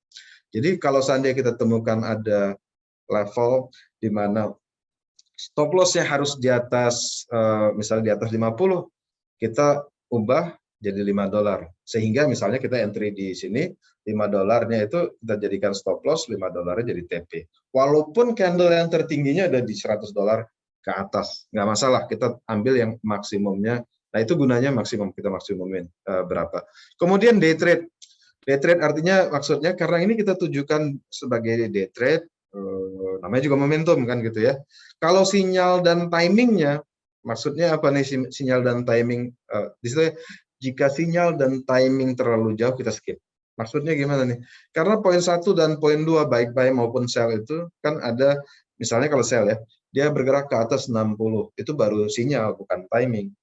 Jadi kalau seandainya kita temukan ada level di mana stop loss-nya harus di atas, misalnya di atas 50, kita ubah jadi $5. Sehingga misalnya kita entry di sini, $5-nya itu kita jadikan stop loss, $5-nya jadi TP. Walaupun candle yang tertingginya ada di $100 ke atas, nggak masalah, kita ambil yang maksimumnya. Nah itu gunanya maksimum, kita maksimumin berapa. Kemudian day trade. Day trade artinya maksudnya karena ini kita tujukan sebagai day trade, namanya juga momentum kan gitu ya. Kalau sinyal dan timingnya, maksudnya apa nih sinyal dan timing? Di situ jika sinyal dan timing terlalu jauh kita skip. Maksudnya gimana nih? Karena poin 1 dan poin 2 baik buy maupun sell itu kan ada, misalnya kalau sell ya, dia bergerak ke atas 60, itu baru sinyal bukan timing.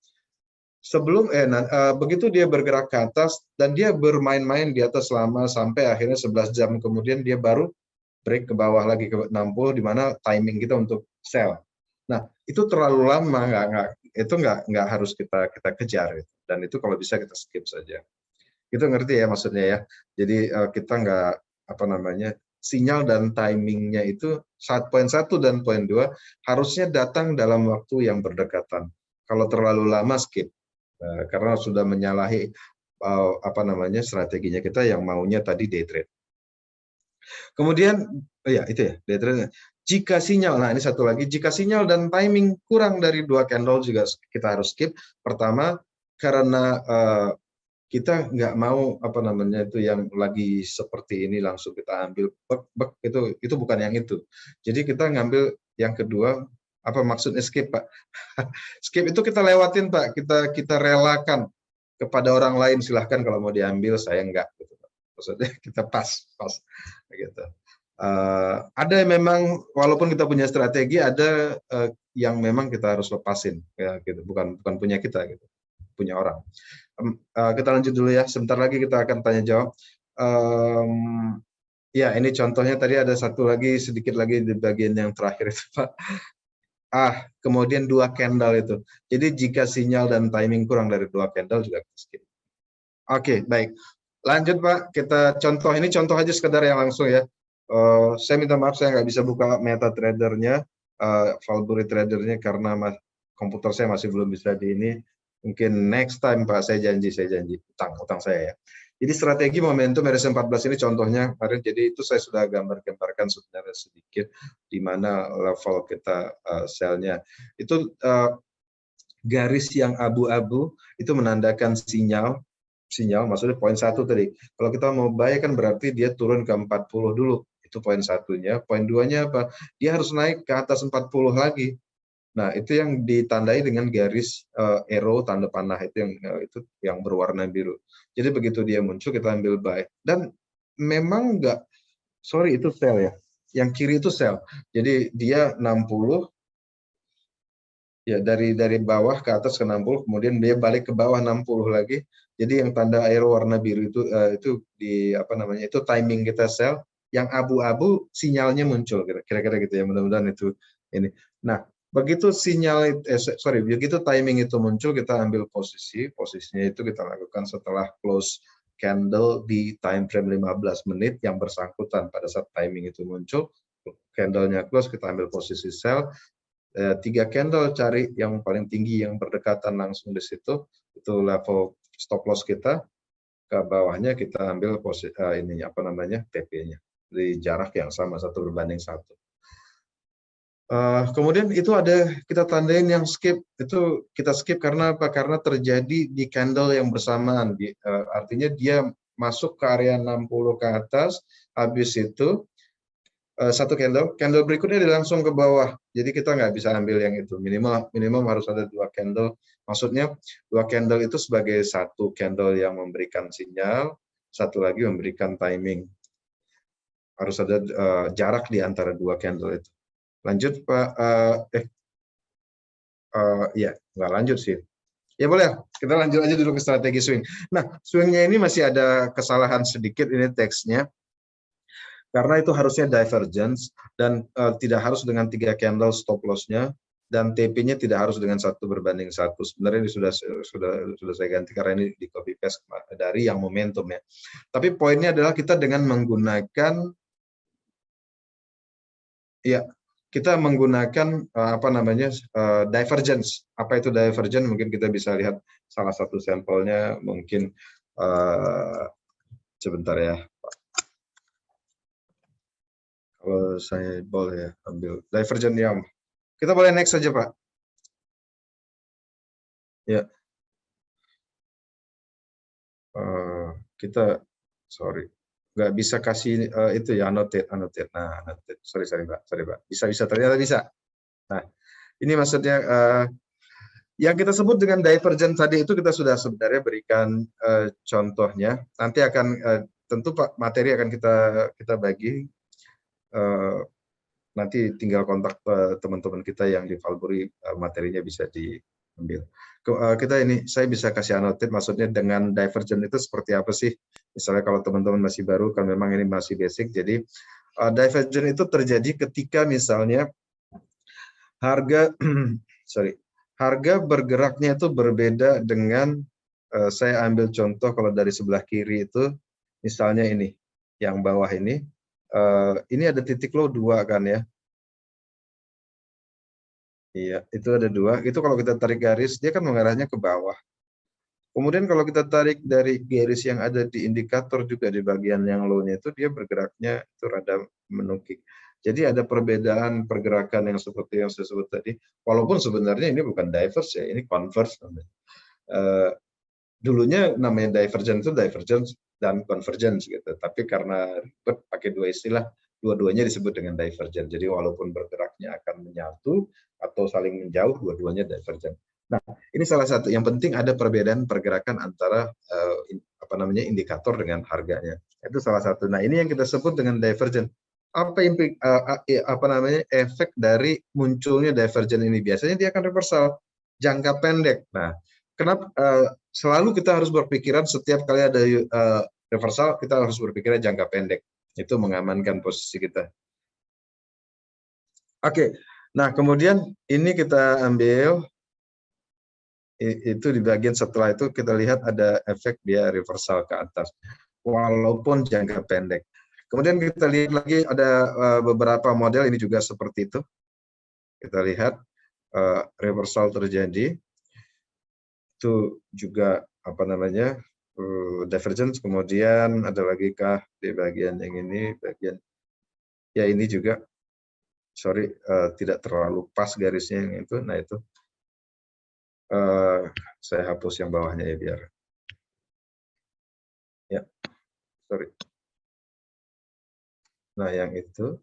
Begitu dia bergerak ke atas dan dia bermain-main di atas selama sampai akhirnya 11 jam kemudian dia baru break ke bawah lagi ke 60, di mana timing kita untuk sell. Nah itu terlalu lama, itu nggak harus kita kejar gitu. Dan itu kalau bisa kita skip saja. Itu ngerti ya maksudnya ya. Jadi kita nggak sinyal dan timingnya itu poin 1 dan poin 2 harusnya datang dalam waktu yang berdekatan. Kalau terlalu lama skip. Karena sudah menyalahi strateginya kita yang maunya tadi day trade. Kemudian ya itu ya day trade. Jika sinyal, nah ini satu lagi, jika sinyal dan timing kurang dari 2 candle juga kita harus skip. Pertama karena kita nggak mau itu yang lagi seperti ini langsung kita ambil itu bukan yang itu. Jadi kita ngambil yang kedua, apa maksudnya skip Pak? Skip itu kita lewatin Pak, kita relakan kepada orang lain, silahkan kalau mau diambil, saya enggak gitu. Maksudnya kita pas gitu. Ada memang walaupun kita punya strategi, ada yang memang kita harus lepasin ya gitu, bukan punya kita gitu, punya orang. Kita lanjut dulu ya, sebentar lagi kita akan tanya jawab. Ya ini contohnya tadi ada satu lagi, sedikit lagi di bagian yang terakhir itu Pak. Kemudian 2 candle itu. Jadi jika sinyal dan timing kurang dari 2 candle juga kita skip. Oke, baik. Lanjut Pak, kita contoh, ini contoh aja sekedar yang langsung ya. Saya minta maaf saya nggak bisa buka MetaTrader-nya, Valbury Trader-nya karena komputer saya masih belum bisa di ini. Mungkin next time Pak, saya janji utang saya ya. Jadi strategi momentum RS14 ini contohnya kemarin, jadi itu saya sudah gambarkan sebenarnya sedikit di mana level kita sell-nya. Itu garis yang abu-abu itu menandakan sinyal maksudnya poin 1 tadi. Kalau kita mau buy kan berarti dia turun ke 40 dulu. Itu poin 1-nya. Poin 2-nya apa? Dia harus naik ke atas 40 lagi. Nah, itu yang ditandai dengan garis arrow tanda panah itu yang berwarna biru. Jadi begitu dia muncul kita ambil buy. Dan memang itu sell ya. Yang kiri itu sell. Jadi dia 60 ya dari bawah ke atas ke 60, kemudian dia balik ke bawah 60 lagi. Jadi yang tanda arrow warna biru itu itu timing kita sell. Yang abu-abu sinyalnya muncul kira-kira gitu ya. Mudah-mudahan itu ini. Nah, begitu begitu timing itu muncul, kita ambil posisinya itu kita lakukan setelah close candle di time frame 15 menit yang bersangkutan pada saat timing itu muncul, candlenya close, kita ambil posisi sell. 3 candle cari yang paling tinggi yang berdekatan langsung di situ, itu level stop loss kita. Ke bawahnya kita ambil posisi TP-nya di jarak yang sama 1:1. Kemudian itu ada kita tandain yang skip, itu kita skip karena apa? Karena terjadi di candle yang bersamaan. Artinya dia masuk ke area 60 ke atas, habis itu satu candle berikutnya dia langsung ke bawah. Jadi kita nggak bisa ambil yang itu. Minimum harus ada 2 candle. Maksudnya 2 candle itu sebagai satu candle yang memberikan sinyal, satu lagi memberikan timing. Harus ada jarak di antara 2 candle itu. Lanjut Pak, ya nggak lanjut sih. Ya boleh, kita lanjut aja dulu ke strategi swing. Nah, swingnya ini masih ada kesalahan sedikit ini teksnya, karena itu harusnya divergence dan tidak harus dengan 3 candle stop loss-nya, dan TP-nya tidak harus dengan 1:1. Sebenarnya ini sudah saya ganti karena ini di copy paste dari yang momentum ya. Tapi poinnya adalah kita dengan menggunakan ya kita menggunakan apa namanya divergence. Apa itu divergence? Mungkin kita bisa lihat salah satu sampelnya mungkin sebentar ya. Kalau saya boleh ambil divergence yang kita boleh next saja Pak. Ya. Kita sorry nggak bisa kasih itu ya annotate. Nah, annotate. Sorry Pak. Bisa ternyata bisa. Nah, ini maksudnya yang kita sebut dengan divergent tadi itu kita sudah sebenarnya berikan contohnya. Nanti akan tentu Pak materi akan kita bagi. Nanti tinggal kontak teman-teman kita yang di Valbury, materinya bisa diambil. Saya bisa kasih annotate, maksudnya dengan divergent itu seperti apa sih? Misalnya kalau teman-teman masih baru, kan memang ini masih basic. Jadi divergent itu terjadi ketika misalnya harga harga bergeraknya itu berbeda dengan saya ambil contoh kalau dari sebelah kiri itu misalnya ini yang bawah ini ada titik low 2 kan ya. Iya, itu ada 2. Itu kalau kita tarik garis dia kan mengarahnya ke bawah. Kemudian kalau kita tarik dari garis yang ada di indikator juga di bagian yang low-nya itu dia bergeraknya itu rada menukik. Jadi ada perbedaan pergerakan yang seperti yang saya sebut tadi. Walaupun sebenarnya ini bukan diverge ya, ini converge namanya. Dulunya namanya divergence itu divergence dan convergence gitu. Tapi karena ribet pakai 2 istilah, dua-duanya disebut dengan divergent. Jadi walaupun bergeraknya akan menyatu atau saling menjauh, dua-duanya divergent. Nah, ini salah satu. Yang penting ada perbedaan pergerakan antara indikator dengan harganya. Itu salah satu. Nah, ini yang kita sebut dengan divergent. Efek dari munculnya divergent ini? Biasanya dia akan reversal jangka pendek. Nah, kenapa selalu kita harus berpikiran setiap kali ada reversal kita harus berpikirnya jangka pendek. Itu mengamankan posisi kita. Oke. Nah, kemudian ini kita ambil itu di bagian setelah itu kita lihat ada efek dia reversal ke atas walaupun jangka pendek. Kemudian kita lihat lagi ada beberapa model ini juga seperti itu. Kita lihat reversal terjadi. Itu juga divergence. Kemudian ada lagi kah di bagian yang ini, bagian ya ini juga tidak terlalu pas garisnya yang itu. Nah itu saya hapus yang bawahnya ya biar ya nah yang itu.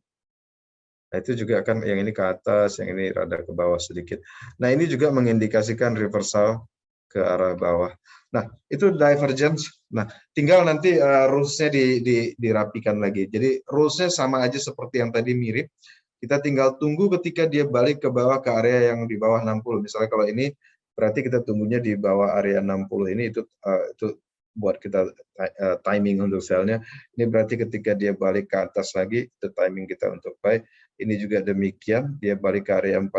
Nah, itu juga kan yang ini ke atas, yang ini rada ke bawah sedikit. Nah, ini juga mengindikasikan reversal ke arah bawah. Nah, itu divergence. Nah, tinggal nanti rules-nya dirapikan lagi. Jadi, rules-nya sama aja seperti yang tadi mirip. Kita tinggal tunggu ketika dia balik ke bawah ke area yang di bawah 60. Misalnya kalau ini berarti kita tunggunya di bawah area 60 ini itu buat kita timing untuk sell-nya. Ini berarti ketika dia balik ke atas lagi, itu timing kita untuk buy. Ini juga demikian, dia balik ke area 40,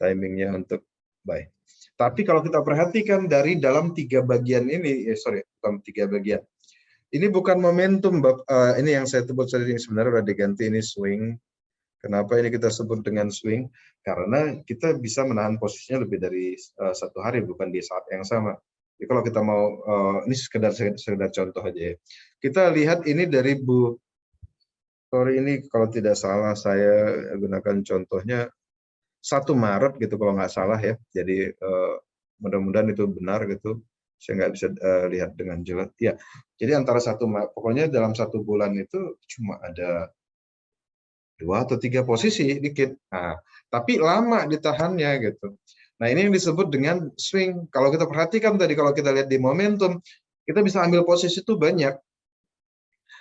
timingnya untuk buy. Tapi kalau kita perhatikan dari dalam 3 bagian ini, dalam 3 bagian. Ini bukan momentum, ini yang saya sebut tadi sebenarnya sudah diganti, ini swing. Kenapa ini kita sebut dengan swing? Karena kita bisa menahan posisinya lebih dari 1 hari, bukan di saat yang sama. Jadi kalau kita mau, ini sekedar contoh aja ya. Kita lihat ini dari ini kalau tidak salah saya gunakan contohnya 1 Maret gitu kalau nggak salah ya. Jadi mudah-mudahan itu benar gitu. Saya nggak bisa lihat dengan jelas. Ya, jadi antara 1 Maret, pokoknya dalam 1 bulan itu cuma ada 2 atau 3 posisi dikit. Nah, tapi lama ditahannya gitu. Nah, ini yang disebut dengan swing. Kalau kita perhatikan tadi, kalau kita lihat di momentum, kita bisa ambil posisi itu banyak.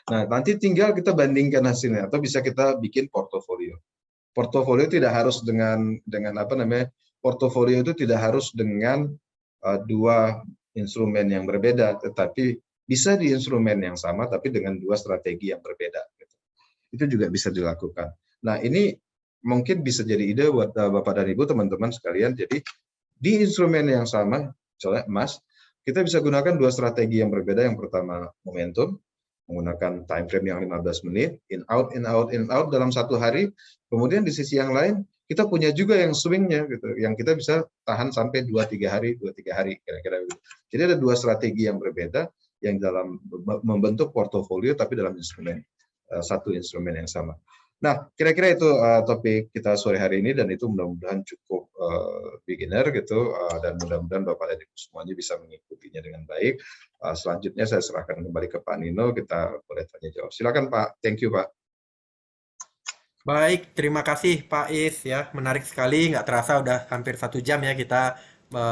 Nah, nanti tinggal kita bandingkan hasilnya atau bisa kita bikin portofolio. Portofolio tidak harus dengan apa namanya? Portofolio itu tidak harus dengan 2 instrumen yang berbeda, tetapi bisa di instrumen yang sama tapi dengan 2 strategi yang berbeda gitu. Itu juga bisa dilakukan. Nah, ini mungkin bisa jadi ide buat Bapak dan Ibu, teman-teman sekalian. Jadi di instrumen yang sama, misalnya emas, kita bisa gunakan 2 strategi yang berbeda. Yang pertama momentum, menggunakan time frame yang 15 menit, in out, in out, in out dalam 1 hari. Kemudian di sisi yang lain, kita punya juga yang swingnya gitu, yang kita bisa tahan sampai 2-3 hari, kira-kira gitu. Jadi ada 2 strategi yang berbeda yang dalam membentuk portofolio tapi dalam instrumen, 1 instrumen yang sama. Nah, kira-kira itu topik kita sore hari ini, dan itu mudah-mudahan cukup beginner gitu, dan mudah-mudahan Bapak dan Ibu semuanya bisa mengikutinya dengan baik. Selanjutnya saya serahkan kembali ke Pak Nino, kita boleh tanya jawab. Silakan Pak, thank you Pak. Baik, terima kasih Pak Is ya. Menarik sekali, nggak terasa udah hampir 1 jam ya kita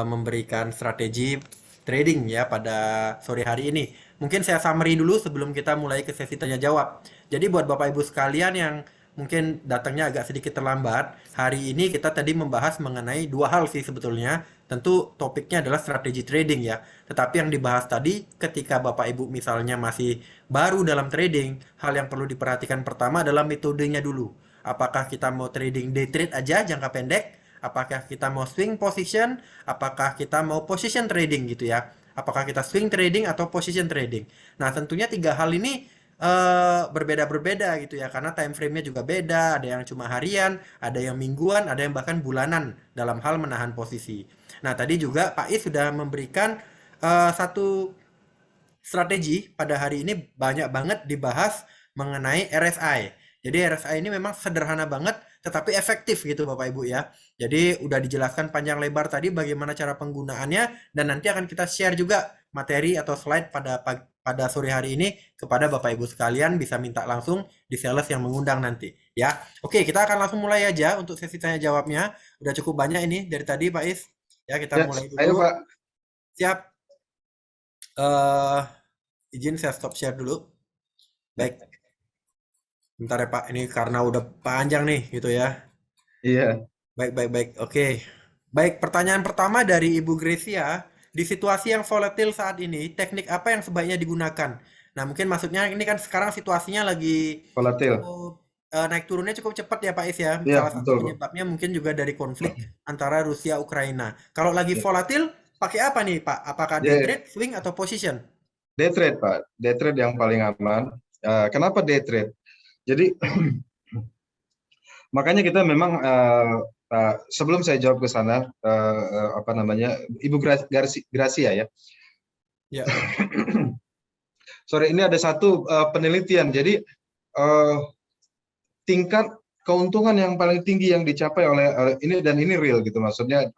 memberikan strategi trading ya pada sore hari ini. Mungkin saya summary dulu sebelum kita mulai ke sesi tanya jawab. Jadi buat Bapak Ibu sekalian yang mungkin datangnya agak sedikit terlambat, hari ini kita tadi membahas mengenai 2 hal sih sebetulnya. Tentu topiknya adalah strategi trading ya. Tetapi yang dibahas tadi ketika Bapak Ibu misalnya masih baru dalam trading, hal yang perlu diperhatikan pertama adalah metodenya dulu. Apakah kita mau trading day trade aja jangka pendek? Apakah kita mau swing position? Apakah kita mau position trading gitu ya? Apakah kita swing trading atau position trading? Nah, tentunya 3 hal ini berbeda-berbeda gitu ya, karena time frame-nya juga beda, ada yang cuma harian, ada yang mingguan, ada yang bahkan bulanan dalam hal menahan posisi. Nah, tadi juga Pak Is sudah memberikan satu strategi pada hari ini banyak banget dibahas mengenai RSI. Jadi RSI ini memang sederhana banget tetapi efektif gitu Bapak Ibu ya. Jadi udah dijelaskan panjang lebar tadi bagaimana cara penggunaannya, dan nanti akan kita share juga materi atau slide pada sore hari ini kepada Bapak Ibu sekalian, bisa minta langsung di sales yang mengundang nanti ya. Oke, kita akan langsung mulai aja untuk sesi tanya jawabnya. Udah cukup banyak ini dari tadi Pak Is. Ya, kita Ya, mulai ayo dulu. Pak. Siap. Izin saya stop share dulu. Ya. Baik, bentar ya Pak. Ini karena udah panjang nih gitu ya. Iya. Baik, baik, baik. Oke. Baik, pertanyaan pertama dari Ibu Gracia. Di situasi yang volatil saat ini, teknik apa yang sebaiknya digunakan? Nah, mungkin maksudnya ini kan sekarang situasinya lagi Volatil. cukup naik turunnya cukup cepat ya Pak Is ya. Iya, Salah satu betul Pak. penyebabnya mungkin juga dari konflik antara Rusia Ukraina. Kalau lagi Ya. volatil, pakai apa nih Pak? Apakah day Ya, trade, swing atau position? day trade Pak, day trade yang paling aman. Kenapa day trade? Jadi makanya kita memang sebelum saya jawab ke sana, apa namanya, Ibu Gracia ya. Ya. Sorry, ini ada satu penelitian. Jadi tingkat keuntungan yang paling tinggi yang dicapai oleh ini, dan ini real gitu, maksudnya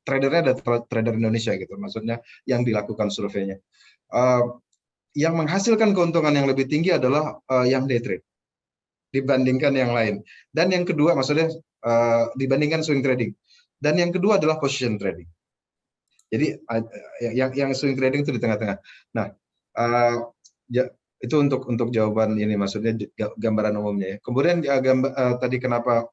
tradernya ada trader Indonesia gitu, maksudnya yang dilakukan surveinya. Yang menghasilkan keuntungan yang lebih tinggi adalah yang day trade dibandingkan yang lain. Dan yang kedua, maksudnya dibandingkan swing trading. Dan yang kedua adalah position trading. Jadi yang swing trading itu di tengah-tengah. Nah, ya, itu untuk jawaban ini, maksudnya gambaran umumnya ya. Kemudian tadi kenapa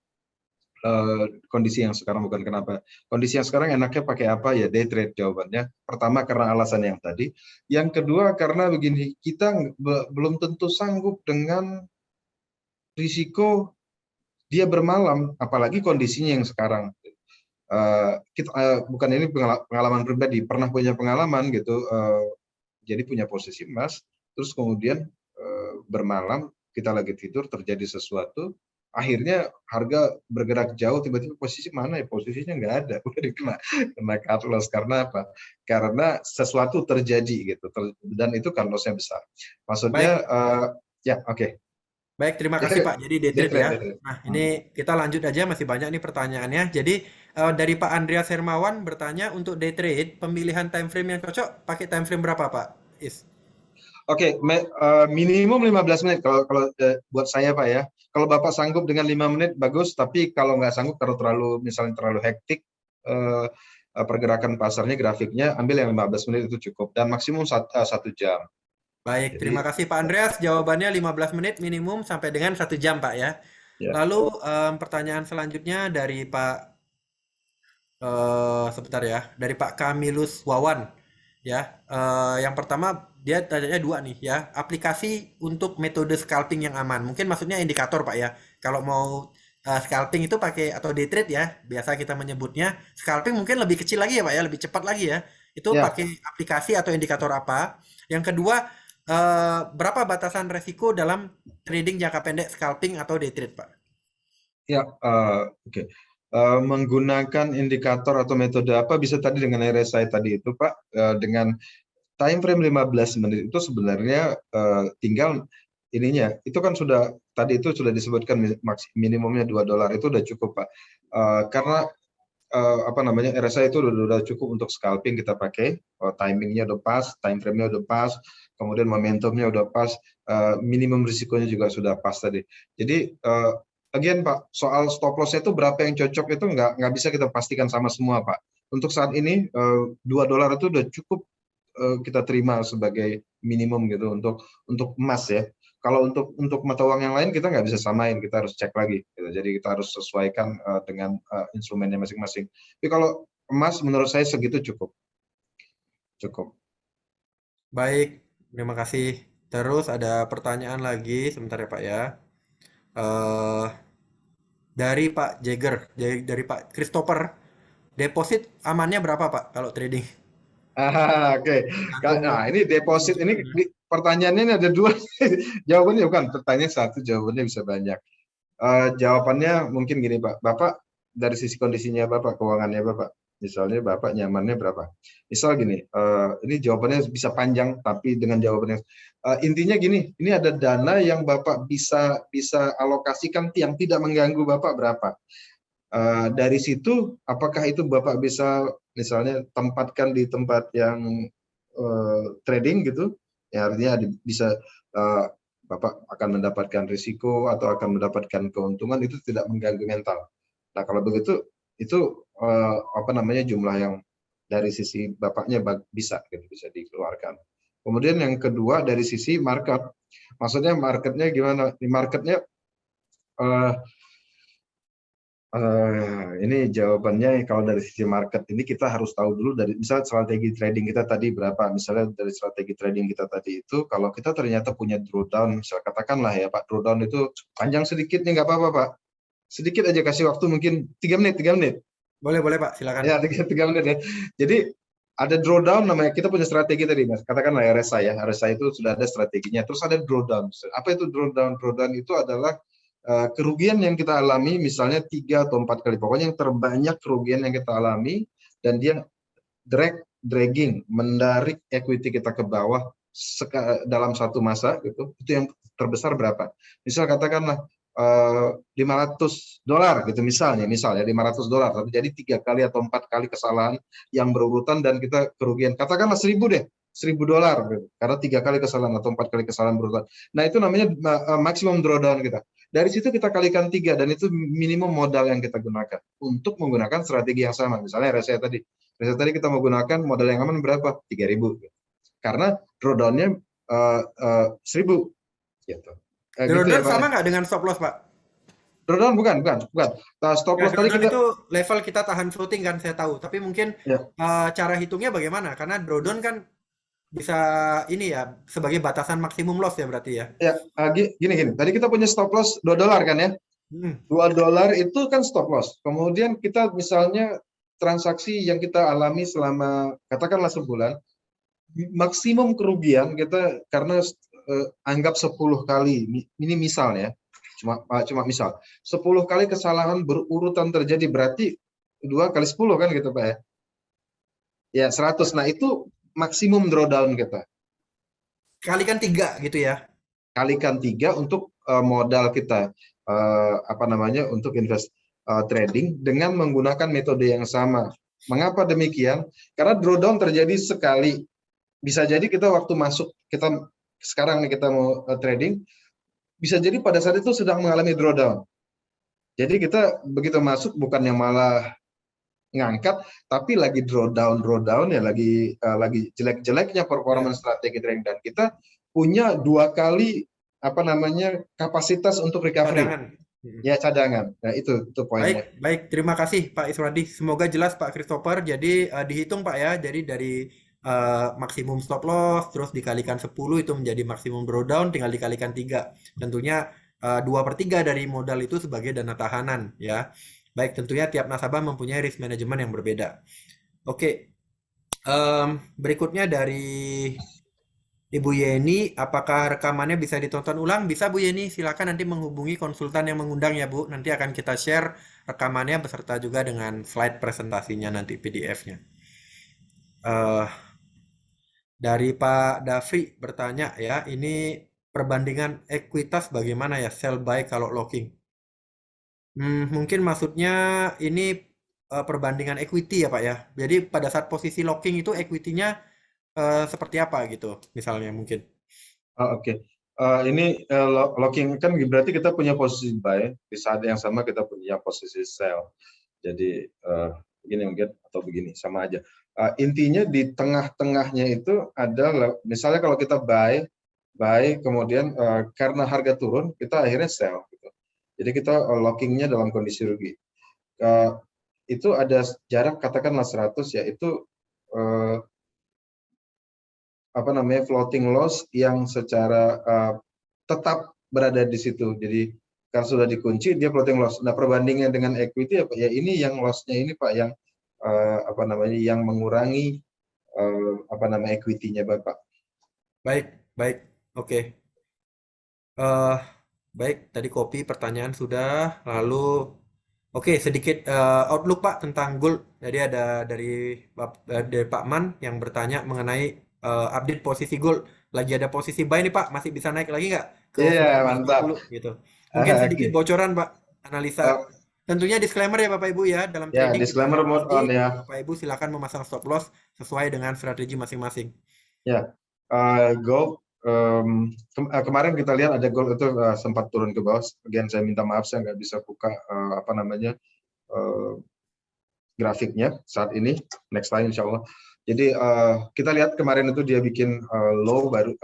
kondisi yang sekarang, bukan kenapa. Kondisi yang sekarang enaknya pakai apa ya, day trade jawabannya. Pertama karena alasan yang tadi. Yang kedua karena begini, kita belum tentu sanggup dengan risiko dia bermalam, apalagi kondisinya yang sekarang. Bukan ini pengalaman pribadi, pernah punya pengalaman gitu, jadi punya posisi emas, terus kemudian bermalam, kita lagi tidur, terjadi sesuatu, akhirnya harga bergerak jauh, tiba-tiba posisi mana ya, posisinya nggak ada, udah kena cut loss. Karena apa? Karena sesuatu terjadi gitu, dan itu cut loss-nya besar. Maksudnya, Baik. ya oke. Baik, terima kasih Pak. Jadi day Day trade ya. trade, day trade. Nah, ini kita lanjut aja, masih banyak nih pertanyaannya. Jadi dari Pak Andreas Hermawan bertanya untuk day trade, pemilihan time frame yang cocok pakai time frame berapa Pak? Is. Oke, minimum 15 menit kalau kalau buat saya Pak ya. Kalau Bapak sanggup dengan 5 menit bagus, tapi kalau nggak sanggup kalau terlalu misalnya terlalu hektik pergerakan pasarnya, grafiknya, ambil yang 15 menit itu cukup dan maksimum 1 jam. Baik, terima Jadi kasih Pak Andreas. Jawabannya 15 menit minimum sampai dengan 1 jam Pak ya. ya, Lalu pertanyaan selanjutnya dari Pak sebentar ya, dari Pak Kamilus Wawan. Ya, yang pertama dia tanyanya dua nih ya, aplikasi untuk metode scalping yang aman. Mungkin maksudnya indikator Pak ya. Kalau mau scalping itu pakai atau day trade ya, biasa kita menyebutnya. Scalping mungkin lebih kecil lagi ya Pak ya, lebih cepat lagi ya. Itu ya, pakai aplikasi atau indikator apa? Yang kedua, berapa batasan resiko dalam trading jangka pendek scalping atau day trade Pak? ya, oke. Menggunakan indikator atau metode apa bisa tadi dengan RSI tadi itu Pak, dengan time frame 15 menit itu sebenarnya tinggal ininya, itu kan sudah tadi itu sudah disebutkan minimumnya $2 itu udah cukup Pak. Karena apa namanya RSI itu udah cukup untuk scalping kita pakai, timingnya udah pas, time frame-nya udah pas, kemudian momentumnya udah pas, minimum risikonya juga sudah pas tadi. Jadi again Pak, soal stop loss-nya itu berapa yang cocok itu nggak bisa kita pastikan sama semua Pak. Untuk saat ini $2 itu udah cukup kita terima sebagai minimum gitu untuk emas ya. Kalau untuk mata uang yang lain kita nggak bisa samain, kita harus cek lagi. Gitu. Jadi kita harus sesuaikan dengan instrumennya masing-masing. Tapi kalau emas menurut saya segitu cukup, cukup. Baik, terima kasih. Terus ada pertanyaan lagi, sebentar ya Pak ya. eh dari Pak Jagger, dari Pak Christopher, deposit amannya berapa Pak kalau trading? Oke. Tergantung Nah ini deposit ini instrumen ya. pertanyaannya ini ada dua. Jawabannya bukan pertanyaan satu, jawabannya bisa banyak. Jawabannya mungkin gini Pak, Bapak dari sisi kondisinya Bapak, keuangannya Bapak, misalnya Bapak nyamannya berapa? Misal gini, ini jawabannya bisa panjang, tapi dengan jawabannya intinya gini, ini ada dana yang Bapak bisa alokasikan yang tidak mengganggu Bapak berapa? Dari situ, apakah itu Bapak bisa misalnya tempatkan di tempat yang trading gitu, ya artinya bisa Bapak akan mendapatkan risiko atau akan mendapatkan keuntungan itu tidak mengganggu mental. Nah kalau begitu itu apa namanya jumlah yang dari sisi Bapaknya bisa gitu, bisa dikeluarkan. Kemudian yang kedua dari sisi market, maksudnya marketnya gimana? Di marketnya ini jawabannya kalau dari sisi market ini kita harus tahu dulu dari misal strategi trading kita tadi berapa, misalnya dari strategi trading kita tadi itu kalau kita ternyata punya drawdown, misal katakanlah ya Pak, drawdown itu panjang sedikit nih nggak apa-apa Pak, sedikit aja kasih waktu mungkin 3 menit. Boleh, boleh Pak, silakan. Ya 3 menit ya. Jadi ada drawdown namanya, kita punya strategi tadi Mas, katakanlah RSI ya, RSI itu sudah ada strateginya, terus ada drawdown. Apa itu drawdown? Drawdown itu adalah kerugian yang kita alami misalnya 3 atau 4 kali, pokoknya yang terbanyak kerugian yang kita alami dan dia dragging, menarik equity kita ke bawah dalam satu masa gitu, itu yang terbesar berapa? Misal katakanlah $500 gitu misalnya $500, tapi jadi 3 kali atau 4 kali kesalahan yang berurutan dan kita kerugian katakanlah 1.000 deh, $1.000 gitu. Karena 3 kali kesalahan atau 4 kali kesalahan berurutan. Nah itu namanya maksimum drawdown kita. Dari situ kita kalikan 3 dan itu minimum modal yang kita gunakan untuk menggunakan strategi yang sama. Misalnya RSI tadi kita menggunakan modal yang aman berapa? 3.000. Karena drawdown-nya 1.000 gitu. Gitu ya Drawdown Pak. sama nggak dengan stop loss Pak? Drawdown bukan. Stop Ya, loss tadi drawdown kita itu level kita tahan floating kan saya tahu. Tapi mungkin ya, cara hitungnya bagaimana? Karena drawdown kan bisa ini ya sebagai batasan maksimum loss ya berarti ya. gini. Tadi kita punya stop loss $2 kan ya. Hmm. $2 itu kan stop loss. Kemudian kita misalnya transaksi yang kita alami selama katakanlah sebulan, maksimum kerugian kita karena anggap 10 kali, ini misalnya, cuma misal, 10 kali kesalahan berurutan terjadi, berarti 2 kali 10 kan gitu Pak ya? Ya 100, nah itu maksimum drawdown kita. Kalikan 3 gitu ya. Kalikan 3 untuk modal kita apa namanya untuk trading dengan menggunakan metode yang sama. Mengapa demikian? Karena drawdown terjadi sekali. Bisa jadi kita waktu masuk, kita sekarang nih kita mau trading, bisa jadi pada saat itu sedang mengalami drawdown. Jadi kita begitu masuk bukannya malah ngangkat, tapi lagi drawdown ya, lagi jelek-jeleknya performance strategi trading, dan kita punya 2 kali apa namanya kapasitas untuk recovery. Cadangan. Ya, cadangan. Nah, itu poinnya. Baik, terima kasih Pak Iswadi. Semoga jelas Pak Christopher. Jadi dihitung Pak ya. Jadi dari maksimum stop loss terus dikalikan 10 itu menjadi maksimum drawdown, tinggal dikalikan 3. Tentunya 2/3 dari modal itu sebagai dana tahanan ya. Baik, tentunya tiap nasabah mempunyai risk management yang berbeda. Oke. Berikutnya dari Ibu Yeni, apakah rekamannya bisa ditonton ulang? Bisa Bu Yeni, silakan nanti menghubungi konsultan yang mengundang ya Bu. Nanti akan kita share rekamannya beserta juga dengan slide presentasinya nanti PDF-nya. Dari Pak Dafri bertanya ya, ini perbandingan ekuitas bagaimana ya, sell buy kalau locking? Mungkin maksudnya ini perbandingan equity ya Pak ya. Jadi pada saat posisi locking itu equity-nya seperti apa gitu, misalnya mungkin. Oke. Ini locking kan berarti kita punya posisi buy, di saat yang sama kita punya posisi sell. Jadi begini mungkin atau begini sama aja. Intinya di tengah-tengahnya itu ada, misalnya kalau kita buy kemudian karena harga turun kita akhirnya sell gitu. Jadi kita lockingnya dalam kondisi rugi. Itu ada jarak katakanlah 100 ya, itu apa namanya floating loss yang secara tetap berada di situ. Jadi kalau sudah dikunci dia floating loss. Nah, perbandingan dengan equity apa ya, ini yang lossnya ini Pak yang apa namanya yang mengurangi apa namanya equity-nya Bapak. Baik, oke. Baik, tadi kopi pertanyaan sudah, lalu oke, sedikit outlook Pak tentang gold. Jadi ada dari Pak Man yang bertanya mengenai update posisi gold. Lagi ada posisi buy nih Pak, masih bisa naik lagi nggak ke Iya, mantap. 19.20 gitu. Mungkin sedikit Oke. bocoran Pak, analisa. Tentunya disclaimer ya Bapak Ibu ya, dalam Ya, trading kita disclaimer mode on pasti ya. Bapak Ibu silakan memasang stop loss sesuai dengan strategi masing-masing. Ya, gold kemarin kita lihat ada gold itu sempat turun ke bawah. Again saya minta maaf saya nggak bisa buka apa namanya grafiknya saat ini. Next time insya Allah. Jadi kita lihat kemarin itu dia bikin low baru,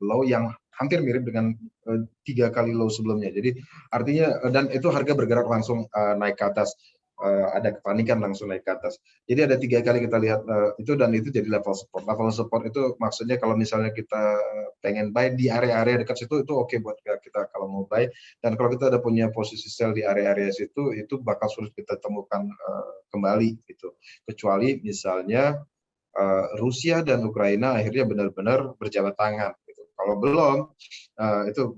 low yang hampir mirip dengan 3 kali low sebelumnya. Jadi artinya dan itu harga bergerak langsung naik ke atas. Ada kepanikan langsung naik ke atas. Jadi ada 3 kali kita lihat itu, dan itu jadi level support. Level support itu maksudnya kalau misalnya kita pengen buy di area-area dekat situ itu oke buat kita kalau mau buy. Dan kalau kita udah punya posisi sell di area-area situ itu bakal sulit kita temukan kembali gitu. Kecuali misalnya Rusia dan Ukraina akhirnya benar-benar berjabat tangan. Gitu. Kalau belum itu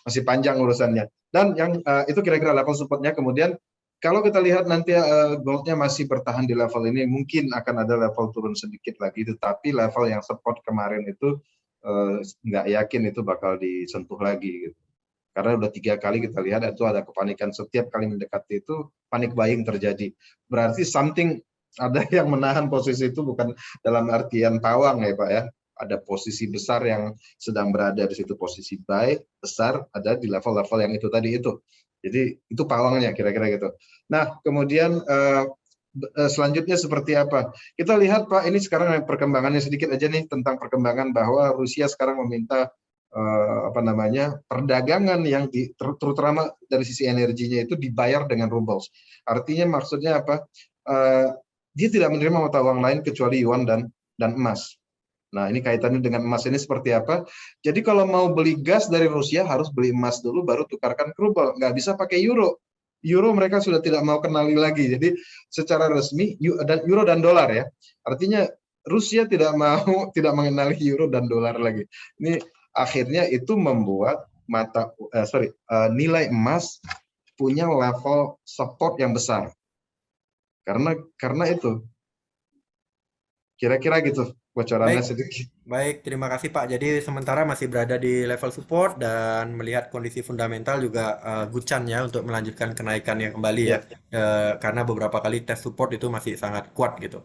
masih panjang urusannya. Dan yang itu kira-kira level supportnya. Kemudian kalau kita lihat nanti goldnya masih bertahan di level ini, mungkin akan ada level turun sedikit lagi, tetapi level yang support kemarin itu nggak yakin itu bakal disentuh lagi. Gitu. Karena udah 3 kali kita lihat itu ada kepanikan, setiap kali mendekati itu panic buying terjadi. Berarti something ada yang menahan posisi itu, bukan dalam artian pawang ya Pak ya. Ada posisi besar yang sedang berada di situ, posisi buy besar ada di level-level yang itu tadi itu. Jadi itu pawangnya kira-kira gitu. Nah, kemudian selanjutnya seperti apa? Kita lihat Pak, ini sekarang perkembangannya sedikit aja nih tentang perkembangan bahwa Rusia sekarang meminta apa namanya perdagangan yang terutama dari sisi energinya itu dibayar dengan rubles. Artinya maksudnya apa? Dia tidak menerima mata uang lain kecuali yuan dan emas. Nah, ini kaitannya dengan emas ini seperti apa? Jadi kalau mau beli gas dari Rusia harus beli emas dulu baru tukarkan ke rubel. Nggak bisa pakai euro. Euro mereka sudah tidak mau kenali lagi. Jadi secara resmi euro dan dolar ya. Artinya Rusia tidak mengenali euro dan dolar lagi. Ini akhirnya itu membuat nilai emas punya level support yang besar. Karena itu kira-kira gitu. bocorannya Baik, sedikit. baik, terima kasih Pak. Jadi sementara masih berada di level support dan melihat kondisi fundamental juga gucan ya untuk melanjutkan kenaikan yang kembali ya. Ya. Karena beberapa kali tes support itu masih sangat kuat gitu.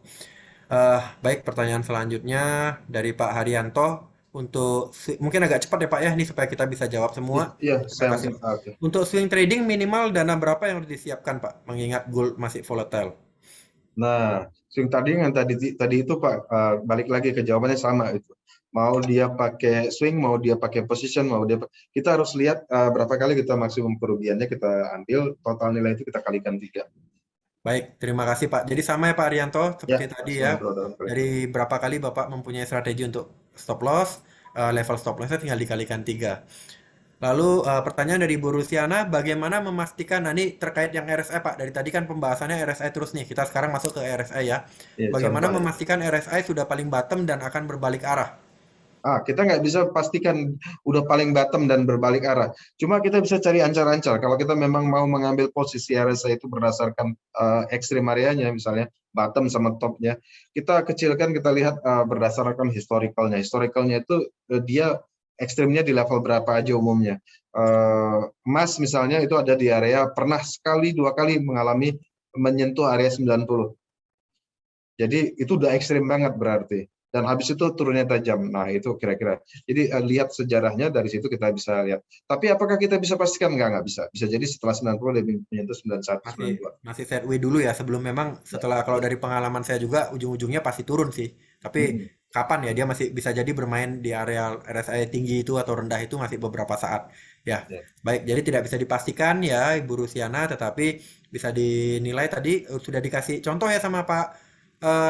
Baik, pertanyaan selanjutnya dari Pak Haryanto untuk mungkin agak cepat ya Pak ya, ini supaya kita bisa jawab semua. Iya, Terima saya kasih. oke. Untuk swing trading minimal dana berapa yang harus disiapkan Pak? Mengingat gold masih volatile. Nah, swing trading yang tadi itu Pak, balik lagi ke jawabannya sama itu. Mau dia pakai swing, mau dia pakai position, kita harus lihat berapa kali kita maksimum kerugiannya kita ambil, total nilai itu kita kalikan 3. Baik, terima kasih Pak. Jadi sama ya Pak Arianto, Ya, seperti tadi ya. maksimum drawdown kali. Dari berapa kali Bapak mempunyai strategi untuk stop loss, level stop lossnya tinggal dikalikan 3. Lalu pertanyaan dari Bu Rusiana, bagaimana memastikan, nah ini terkait yang RSI Pak, dari tadi kan pembahasannya RSI terus nih, kita sekarang masuk ke RSI ya. Ya, Bagaimana contoh ya. memastikan RSI sudah paling bottom dan akan berbalik arah? Kita nggak bisa pastikan udah paling bottom dan berbalik arah. Cuma kita bisa cari ancar-ancar. Kalau kita memang mau mengambil posisi RSI itu berdasarkan ekstrim areanya, misalnya bottom sama topnya, kita kecilkan, kita lihat berdasarkan historicalnya. Historicalnya itu dia ekstrimnya di level berapa aja umumnya. Emas misalnya itu ada di area, pernah sekali, 2 kali mengalami menyentuh area 90. Jadi itu udah ekstrim banget berarti. Dan habis itu turunnya tajam. Nah itu kira-kira. Jadi lihat sejarahnya, dari situ kita bisa lihat. Tapi apakah kita bisa pastikan? Nggak bisa. Bisa jadi setelah 90 dia menyentuh 91, Masih 92. masih sideways dulu ya, sebelum memang Ya, setelah kalau ya. dari pengalaman saya juga ujung-ujungnya pasti turun sih. Tapi Mm-mm. kapan ya dia masih bisa jadi bermain di area RSI tinggi itu atau rendah itu masih beberapa saat. Ya, Ya. baik. Jadi tidak bisa dipastikan ya Ibu Rusiana, tetapi bisa dinilai tadi sudah dikasih contoh ya sama Pak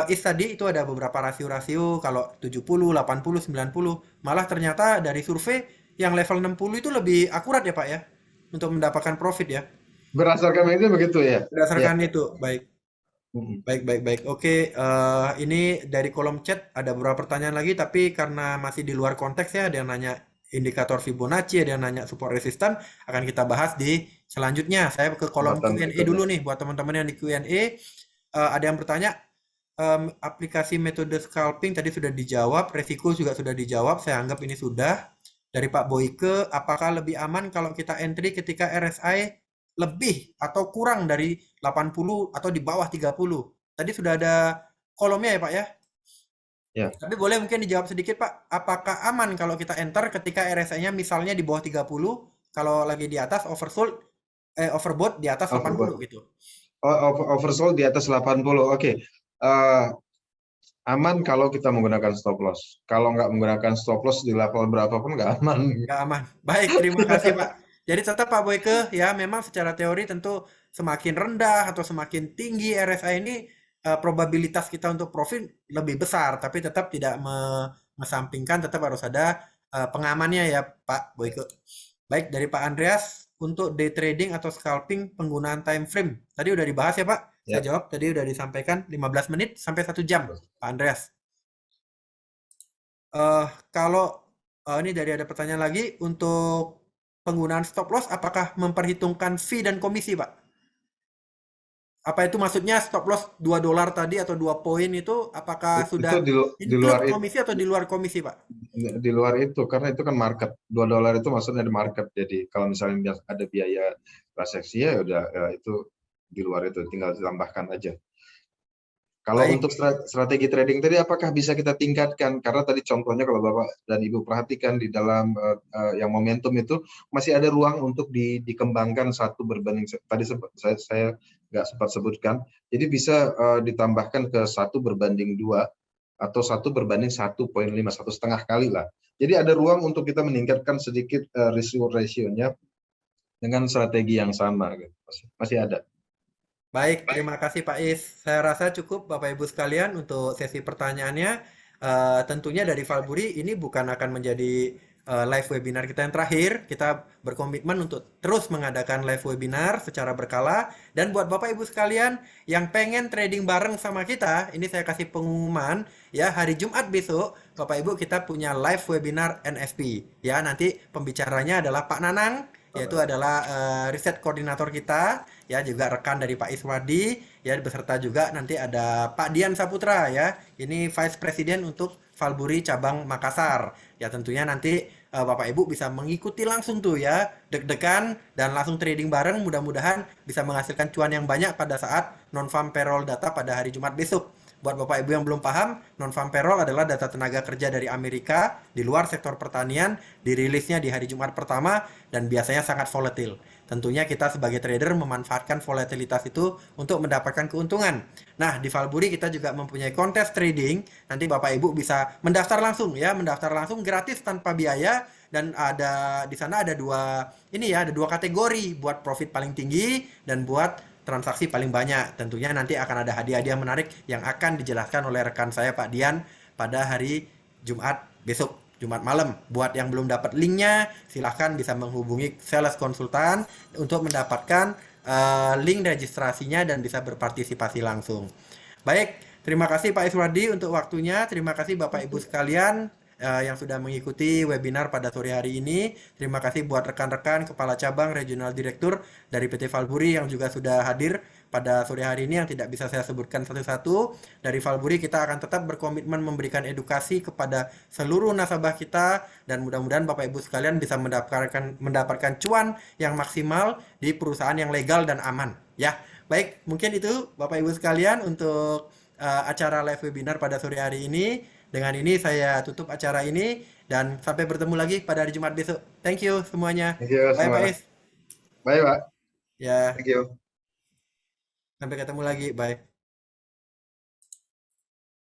Is tadi itu ada beberapa rasio-rasio kalau 70, 80, 90. Malah ternyata dari survei yang level 60 itu lebih akurat ya Pak ya untuk mendapatkan profit ya. Berdasarkan itu begitu ya. Ya. Berdasarkan itu, baik. Mm-mm. Baik, baik, baik. Oke, ini dari kolom chat ada beberapa pertanyaan lagi, tapi karena masih di luar konteks ya, ada yang nanya indikator Fibonacci, ada yang nanya support resistan, akan kita bahas di selanjutnya. Saya ke kolom Kesempatan Q&A berikutnya. dulu nih, buat teman-teman yang di Q&A. Ada yang bertanya, aplikasi metode scalping tadi sudah dijawab, resiko juga sudah dijawab, saya anggap ini sudah. Dari Pak Boyke, apakah lebih aman kalau kita entry ketika RSI lebih atau kurang dari 80 atau di bawah 30? Tadi sudah ada kolomnya ya Pak ya. Ya. Tapi boleh mungkin dijawab sedikit Pak, apakah aman kalau kita enter ketika RSI-nya misalnya di bawah 30, kalau lagi di atas oversold, overbought di atas 80 Overbought. gitu. Oversold di atas 80. Oke. Eh, Aman kalau kita menggunakan stop loss. Kalau nggak menggunakan stop loss di level berapapun nggak aman. Nggak aman. Baik, terima kasih Pak. Jadi tetap Pak Boyke, ya memang secara teori tentu semakin rendah atau semakin tinggi RSI ini probabilitas kita untuk profit lebih besar, tapi tetap tidak mengesampingkan, tetap harus ada pengamannya ya Pak Boyke. Baik, dari Pak Andreas, untuk day trading atau scalping penggunaan time frame. Tadi udah dibahas ya Pak? Saya Ya. jawab, tadi udah disampaikan 15 menit sampai 1 jam, Pak Andreas. Kalau ini dari ada pertanyaan lagi untuk penggunaan stop loss, apakah memperhitungkan fee dan komisi, Pak? Apa itu maksudnya stop loss $2 tadi atau 2 poin itu apakah sudah Itu di luar include itu. komisi atau di luar komisi, Pak? Di luar itu, karena itu kan market. $2 itu maksudnya di market. Jadi kalau misalnya ada biaya transaksi ya udah itu di luar itu, tinggal ditambahkan aja. Kalau Baik, untuk strategi trading tadi apakah bisa kita tingkatkan? Karena tadi contohnya kalau Bapak dan Ibu perhatikan di dalam yang momentum itu masih ada ruang untuk dikembangkan 1 berbanding, tadi saya nggak sempat sebutkan. Jadi bisa ditambahkan ke 1/2 atau 1/1,5, 1,5 kali lah. Jadi ada ruang untuk kita meningkatkan sedikit rasionya dengan strategi yang sama. Masih ada. baik, terima kasih Pak Is. Saya rasa cukup Bapak Ibu sekalian untuk sesi pertanyaannya. Tentunya dari Valburi ini bukan akan menjadi live webinar kita yang terakhir. Kita berkomitmen untuk terus mengadakan live webinar secara berkala. Dan buat Bapak Ibu sekalian yang pengen trading bareng sama kita, ini saya kasih pengumuman ya, hari Jumat besok Bapak Ibu kita punya live webinar NFP. Ya, nanti pembicaranya adalah Pak Nanang, yaitu adalah riset koordinator kita, ya juga rekan dari Pak Iswadi, ya beserta juga nanti ada Pak Dian Saputra ya. Ini Vice President untuk Valburi cabang Makassar. Ya tentunya nanti Bapak Ibu bisa mengikuti langsung tuh ya, deg-degan dan langsung trading bareng, mudah-mudahan bisa menghasilkan cuan yang banyak pada saat non-farm payroll data pada hari Jumat besok. Buat Bapak Ibu yang belum paham, non-farm payroll adalah data tenaga kerja dari Amerika di luar sektor pertanian, dirilisnya di hari Jumat pertama dan biasanya sangat volatile. Tentunya kita sebagai trader memanfaatkan volatilitas itu untuk mendapatkan keuntungan. Nah, di Valburi kita juga mempunyai kontes trading. Nanti Bapak Ibu bisa mendaftar langsung ya, mendaftar langsung gratis tanpa biaya, dan ada di sana ada dua kategori, buat profit paling tinggi dan buat transaksi paling banyak. Tentunya nanti akan ada hadiah-hadiah menarik yang akan dijelaskan oleh rekan saya Pak Dian pada hari Jumat besok, Jumat malam. Buat yang belum dapat linknya, silahkan bisa menghubungi sales konsultan untuk mendapatkan link registrasinya dan bisa berpartisipasi langsung. Baik, terima kasih Pak Iswardi untuk waktunya. Terima kasih Bapak Ibu sekalian yang sudah mengikuti webinar pada sore hari ini. Terima kasih buat rekan-rekan Kepala Cabang Regional Direktur dari PT Valburi yang juga sudah hadir pada sore hari ini yang tidak bisa saya sebutkan satu-satu. Dari Valburi kita akan tetap berkomitmen memberikan edukasi kepada seluruh nasabah kita dan mudah-mudahan Bapak Ibu sekalian bisa mendapatkan cuan yang maksimal di perusahaan yang legal dan aman. Ya, baik, mungkin itu Bapak Ibu sekalian untuk acara live webinar pada sore hari ini. Dengan ini saya tutup acara ini dan sampai bertemu lagi pada hari Jumat besok. Thank you semuanya. Thank you Bye Pak semua. Is. Bye Pak. Ya, Thank you. sampai ketemu lagi. Bye.